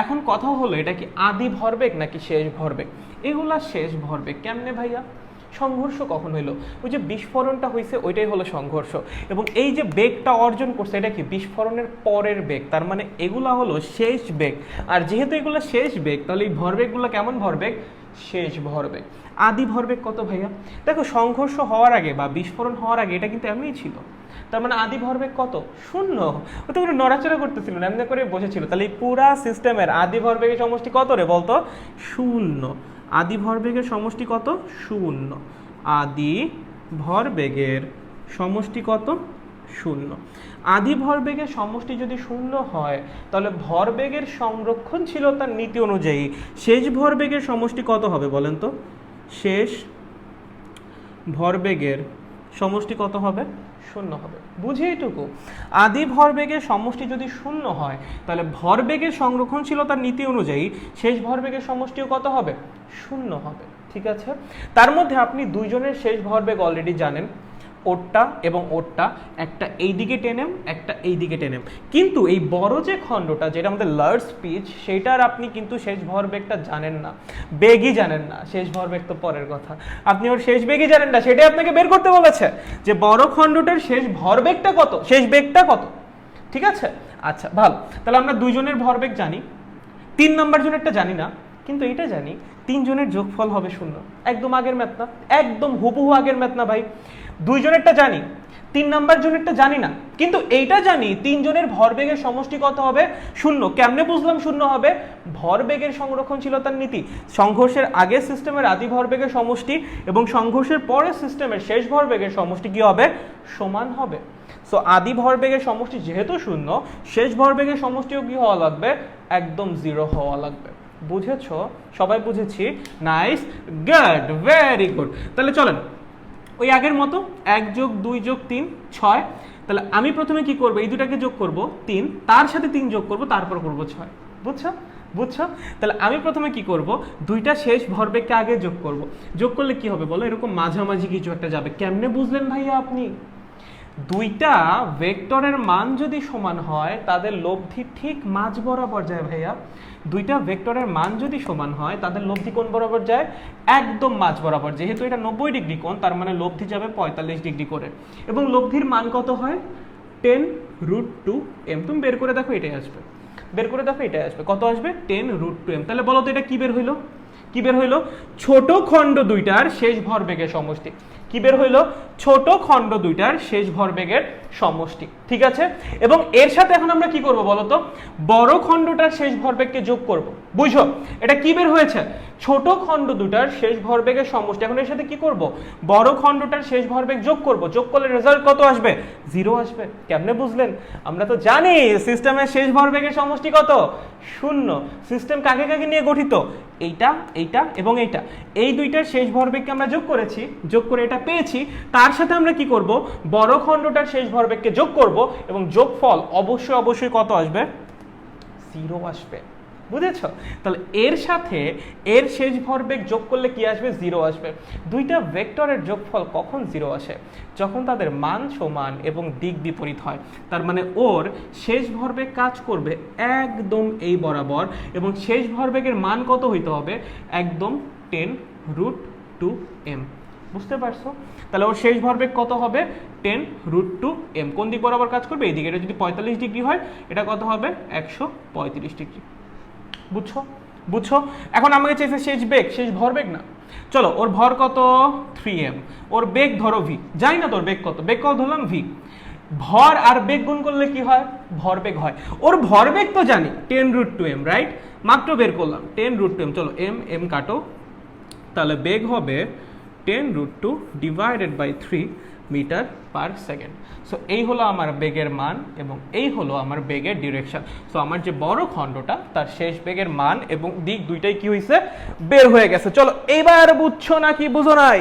এখন কথা হলো এটা কি আদি ভরবেগ নাকি শেষ ভরবেগ? এগুলা শেষ ভরবেগ। কেমনে ভাইয়া? সংঘর্ষ কখন হইলো? ওই যে বিস্ফোরণটা হয়েছে ওইটাই হলো সংঘর্ষ। এবং এই যে বেগটা অর্জন করছে এটা কি? বিস্ফোরণের পরের বেগ। তার মানে এগুলা হলো শেষ বেগ। আর যেহেতু এগুলো শেষ বেগ, তাহলে এই ভরবেগগুলো কেমন ভরবেগ? শেষ ভরবেগ। আদি ভরবেগ কত ভাইয়া? দেখো সংঘর্ষ হওয়ার আগে বা বিস্ফোরণ হওয়ার আগে এটা কিন্তু এমনিই ছিল। তার মানে আদি ভরবেগ কত? শূন্য। ও তো কোনো নড়াচড়া করতেছিল না, এমনি করে বসেছিল। তাহলে এই পুরা সিস্টেমের আদি ভরবেগের সমষ্টি কত রে বলতো? শূন্য। আদি ভরবেগের সমষ্টি কত? শূন্য। আদি ভরবেগের সমষ্টি কত? শূন্য। আদি ভরবেগের সমষ্টি যদি শূন্য হয় তাহলে ভরবেগের সংরক্ষণশীলতার নীতি অনুযায়ী শেষ ভরবেগের সমষ্টি কত হবে বলেন তো? শেষ ভরবেগের সমষ্টি কত হবে? শূন্য হবে। বুঝি এইটুকু? আদি ভরবেগের সমষ্টি যদি শূন্য হয় তাহলে ভরবেগের সংরক্ষণশীলতার নীতি অনুযায়ী শেষ ভরবেগের সমষ্টিও কত হবে? শূন্য হবে। ঠিক আছে, তার মধ্যে আপনি দুইজনের শেষ ভরবেগ অলরেডি জানেন, ওরটা এবং ওরটা, একটা এই দিকে টেনেম, একটা এই দিকে টেনেম। কিন্তু এই বড় যে খণ্ডটা যেটা আমাদের লার্জ পিচ, সেটার আপনি কিন্তু শেষ ভরবেগটা জানেন না, বেগই জানেন না। শেষ ভরবেগ তো পরের কথা, আপনি ওর শেষ বেগই জানেন না, সেটাই আপনাকে বের করতে বলেছে যে বড় খণ্ডটার শেষ ভরবেগটা কত, শেষ বেগটা কত। ঠিক আছে, আচ্ছা ভালো। তাহলে আমরা দুইজনের ভরবেগ জানি, 3 নম্বর জনেরটা জানি না, কিন্তু এটা জানি 3 জনের যোগফল হবে শূন্য। একদম আগের ম্যাথ না, একদম হুবহু আগের ম্যাথ না ভাই। দুইজনেরটা জানি, 3 নম্বর জনেরটা জানি না, কিন্তু এইটা জানি 3 জনের ভরবেগের সমষ্টি কত হবে? শূন্য। কেমনে বুঝলাম শূন্য হবে? ভরবেগের সংরক্ষণশীলতার নীতি। সংঘর্ষের আগের সিস্টেমের আদি ভরবেগের সমষ্টি এবং সংঘর্ষের পরের সিস্টেমের শেষ ভরবেগের সমষ্টি কি হবে? সমান হবে। সো আদি ভরবেগের সমষ্টি যেহেতু শূন্য, শেষ ভরবেগের সমষ্টিও কি হওয়া লাগবে? একদম 0 হওয়া লাগবে। বুঝেছো? সবাই বুঝেছি? Nice, good, very good. তাহলে চলেন ওই আগের মতো 1 যোগ 2 যোগ 3 6। তাহলে আমি প্রথমে কি করব? এই দুটাকে যোগ করব 3, তার সাথে 3 যোগ করব, তারপর করব 6। বুঝছো? বুঝছো? তাহলে আমি প্রথমে কি করব? দুইটা শেষ ভরবেগকে আগে যোগ করব। যোগ করলে কি হবে বলো? এরকম মাঝামাঝি কিছু একটা যাবে। কেমনে বুঝলেন ভাইয়া আপনি? দুইটা ভেক্টরের মান যদি সমান হয় তাদের লব্ধি ঠিক মাঝ বরাবর যায় ভাইয়া। দুইটা ভেক্টরের মান যদি সমান হয় তাদের লব্ধি কোণ বরাবর যায়? একদম মাঝ বরাবর। যেহেতু এটা 90 ডিগ্রি কোণ, তার মানে লব্ধি যাবে 45 ডিগ্রি করে। এবং লব্ধির মান কত হয়? 10√2m। তুমি বের করে দেখো, এটাই আসবে। বের করে দেখো, এটাই আসবে। কত আসবে? 10√2m। তাহলে বলো তো এটা কি বের হইলো? কি বের হইলো? ছোট খণ্ড দুইটার শেষ ভরবেগের সমষ্টি। কি বের হইলো? ছোট খণ্ড দুইটার শেষ ভরবেগের সমষ্টি। ঠিক আছে, এবং এর সাথে এখন আমরা কি করব বলো তো? বড় খণ্ডটার শেষ ভরবেগকে যোগ করব। বুঝো এটা কি বের হয়েছে? ছোট খণ্ড দুটার শেষ ভরবেগের সমষ্টি। এখন এর সাথে কি করব? বড় খণ্ডটার শেষ ভরবেগ যোগ করব। যোগ করলে রেজাল্ট কত আসবে? 0 আসবে। কেমনে বুঝলেন? আমরা তো জানি সিস্টেমের শেষ ভরবেগের সমষ্টি কত? শূন্য। সিস্টেম কাকে কাকে নিয়ে গঠিত? এইটা, এইটা এবং এইটা। এই দুইটার শেষ ভরবেগকে আমরা যোগ করেছি, যোগ করে এটা পেয়েছি। তার সাথে আমরা কি করব? বড় খণ্ডটার শেষ ভরবেগকে যোগ করব, এবং যোগফল অবশ্যই অবশ্যই কত আসবে? 0 আসবে। বুঝেছো? তাহলে এর সাথে এর শেষ ভরবেগ যোগ করলে কি আসবে? 0 আসবে। দুইটা ভেক্টরের যোগফল কখন 0 আসে? যখন তাদের মান সমান এবং দিক বিপরীত হয়। তার মানে ওর শেষ ভরবেগ কাজ করবে একদম এই বরাবর, এবং শেষ ভরবেগের মান কত হইতে হবে? একদম 10√2m। বুঝতে পারছো? তাহলে ওর শেষ ভরবেগ কত হবে? 10√2m। কোন দিক বরাবর কাজ করবে? এইদিকে। এটা যদি 45 ডিগ্রি হয়, এটা কত হবে? 135 ডিগ্রি। বুঝছো? বুঝছো? এখন আমাকে চাইছে শেষ বেগ, শেষ ভরবেগ না। চলো, ওর ভর কত? 3m। ওর বেগ ধরো v। জানি না তোর বেগ কত, বেগ কত ধরলাম v। ভর আর বেগ গুণ করলে কি হয়? ভরবেগ হয়। ওর ভরবেগ তো জানি 10√2m, রাইট? মাত্র বের করলাম 10√2m। চলো m m কাটো, তাহলে বেগ হবে 10√2 divided by 3 metre per second. So এই হলো আমার বেগের মান এবং এই হলো আমার বেগের ডিরেকশন। সো আমার যে বড় খণ্ডটা তার শেষ বেগের মান এবং দিক দুইটাই কি হয়েছে? বের হয়ে গেছে। চলো এইবার বুঝছো নাকি বুঝো নাই?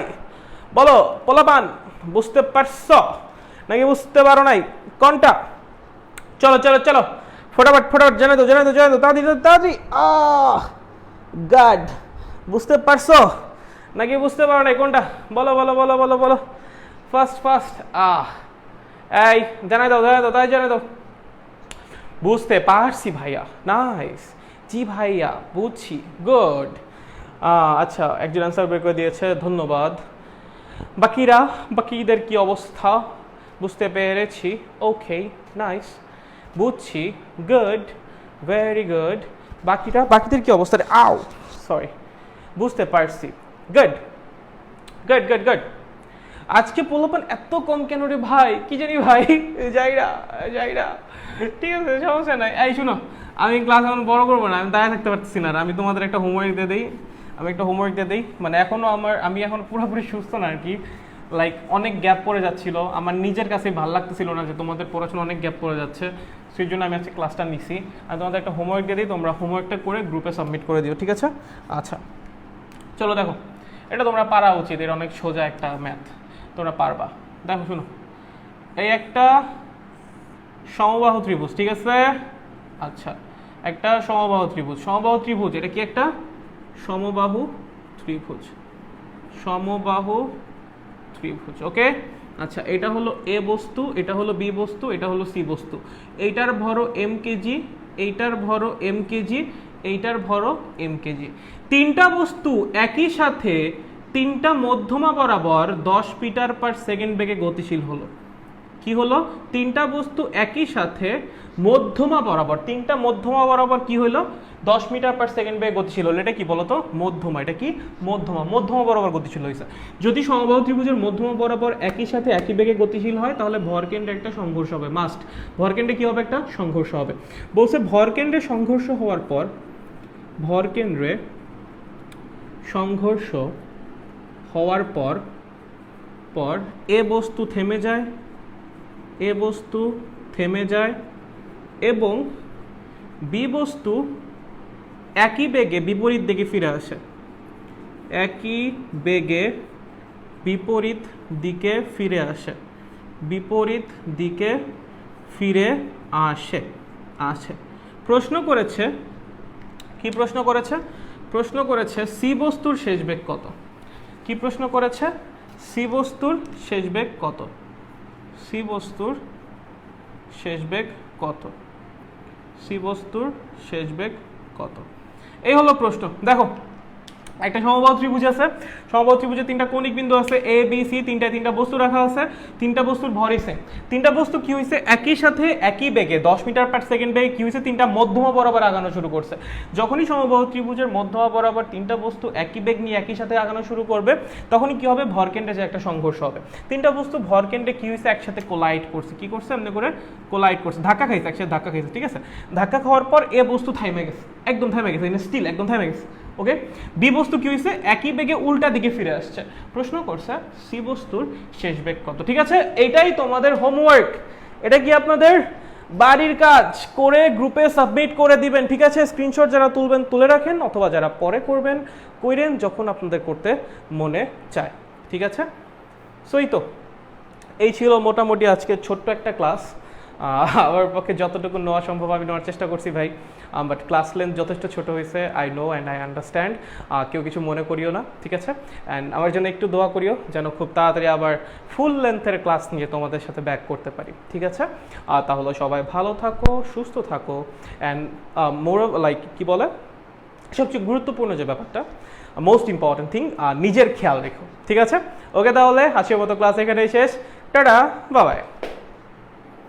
বলো পোলাপান, বুঝতে পারছো নাকি বুঝতে পারো নাই? কোনটা? চলো চলো চলো, ফটাফট ফটাফট জানাই দাও, জানাই দাও, জানাই দাও, তাড়াতাড়ি তাড়াতাড়ি। গাড, বুঝতে পারছো নাকি বুঝতে পারো নাই? কোনটা? বলো বলো বলো বলো বলো, ফার্স্ট ফার্স্ট। এই জানাই দাও, জানাই দাও, তাই জানাই দাও। বুঝতে পারছি ভাইয়া, নাইস। জি ভাইয়া বুঝছি, গুড। আচ্ছা, একজন অ্যান্সার বের করে দিয়েছে, ধন্যবাদ। বাকিরা, বাকিদের কি অবস্থা? বুঝতে পেরেছি, ওকে, নাইস, বুঝছি, গুড, ভেরি গুড। বাকিরা, বাকিদের কি অবস্থা? আও সরি, বুঝতে পারছি, গুড গুড গুড গুড। আজকে পোলাপান এত কম কেন রে ভাই, কি জানি ভাই, যাই না, ঠিক আছে সমস্যা নাই। এই শুনো, আমি ক্লাস এখন বড় করবো না, আমি দাঁড়িয়ে থাকতে পারতেছি না, আমি তোমাদের একটা হোমওয়ার্ক দিয়ে দিই, মানে এখনো আমি এখন পুরোপুরি সুস্থ না আর কি, লাইক অনেক গ্যাপ পড়ে যাচ্ছিল, আমার নিজের কাছে ভালো লাগতেছিল না যে তোমাদের পড়াশোনা অনেক গ্যাপ পড়ে যাচ্ছে, সেই জন্য আমি আজকে ক্লাসটা নিছি। আমি তোমাদের একটা হোমওয়ার্ক দিয়ে দিই, তোমরা হোমওয়ার্কটা করে গ্রুপে সাবমিট করে দিও, ঠিক আছে? আচ্ছা চলো দেখো, এটা তোমরা পারা উচিত, এটা অনেক সোজা একটা ম্যাথ, তোমরা পারবা। দেখো শুনো, এই একটা সমবাহু ত্রিভুজ, ঠিক আছে? আচ্ছা একটা সমবাহু ত্রিভুজ, এটা কি একটা সমবাহু ত্রিভুজ, ওকে? আচ্ছা এটা হলো এ বস্তু, এটা হলো বি বস্তু, এটা হলো সি বস্তু, এইটার ভরও এম কেজি, এইটার ভরও এম কেজি, এইটার ভরও এম কেজি। তিনটা বস্তু একই সাথে তিনটা মধ্যমা বরাবর 10 মিটার পার সেকেন্ড বেগে গতিশীল হলো। কি হলো? তিনটা বস্তু একই সাথে মধ্যমা বরাবর কি হলো? 10 মিটার পার সেকেন্ড বেগে গতিশীল হলো। এটা কি বলতো? মধ্যমা। এটা কি? মধ্যমা বরাবর গতিশীল হয়েছে। যদি সমবাহু ত্রিভুজের মধ্যমা বরাবর একই সাথে একই বেগে গতিশীল হয় তাহলে ভরকেন্দ্রে একটা সংঘর্ষ হবে, মাস্ট। ভরকেন্দ্রে কি হবে? একটা সংঘর্ষ হবে। বলছে ভরকেন্দ্রে সংঘর্ষ হওয়ার পর এ বস্তু থেমে যায় এবং বি বস্তু একই বেগে বিপরীত দিকে ফিরে আসে। বিপরীত দিকে ফিরে আসে। প্রশ্ন করেছে সি বস্তুর শেষ বেগ কত? কি প্রশ্ন করেছে? সি বস্তুর শেষ বেগ কত? এই হলো প্রশ্ন। দেখো একটা সমবাহু ত্রিভুজ আছে, সমবাহু ত্রিভুজে তিনটা কৌণিক বিন্দু আছে, এ বি সি, তিনটা বস্তু রাখা আছে, তিনটা বস্তুর ভরই সেম। তিনটা বস্তু কি হয়েছে? একই সাথে একই বেগে 10 মিটার পার সেকেন্ড বেগে কি হয়েছে? তিনটা মধ্যমা বরাবর আগানো শুরু করছে। যখনই সমবাহু ত্রিভুজের মধ্যমা বরাবর তিনটা বস্তু একই বেগ নিয়ে একই সাথে আগানো শুরু করবে তখনই কি হবে? ভরকেন্দ্রে যে একটা সংঘর্ষ হবে। তিনটা বস্তু ভরকেন্দ্রে কি হয়েছে? একসাথে কোলাইড করছে। কি করছে? এমনি করে কোলাইড করছে, একসাথে ধাক্কা খাইছে, ঠিক আছে? ধাক্কা খাওয়ার পর এ বস্তু থেমে গেছে, একদম থেমে গেছে, ওকে? বি বস্তু কি হয়েছে? একই বেগে উল্টা দিকে ফিরে আসছে। প্রশ্ন করছে সি বস্তুর শেষ বেগ কত? ঠিক আছে, এটাই তোমাদের হোমওয়ার্ক। এটা কি আপনাদের বাড়ির কাজ করে গ্রুপে সাবমিট করে দিবেন, ঠিক আছে? স্ক্রিনশট যারা তুলবেন তুলে রাখেন, অথবা যারা পরে করেন যখন আপনাদের করতে মনে চায়, ঠিক আছে? সো এই ছিল মোটামুটি আজকে ছোট্ট একটা ক্লাস। আমার পক্ষে যতটুকু নেওয়া সম্ভব আমি নেওয়ার চেষ্টা করছি ভাই, বাট ক্লাস লেন্থ যথেষ্ট ছোট হয়েছে, I know and I understand. কেউ কিছু মনে করিও না, ঠিক আছে? অ্যান্ড আমার জন্য একটু দোয়া করিও যেন খুব তাড়াতাড়ি আবার ফুল লেন্থের ক্লাস নিয়ে তোমাদের সাথে ব্যাক করতে পারি, ঠিক আছে? তাহলে সবাই ভালো থাকো, সুস্থ থাকো, অ্যান্ড মোর লাইক কি বলে, সবচেয়ে গুরুত্বপূর্ণ যে ব্যাপারটা, মোস্ট ইম্পর্টেন্ট থিং, নিজের খেয়াল রেখো, ঠিক আছে? ওকে, তাহলে আজকের মতো ক্লাস এখানেই শেষ। Tata, bye bye.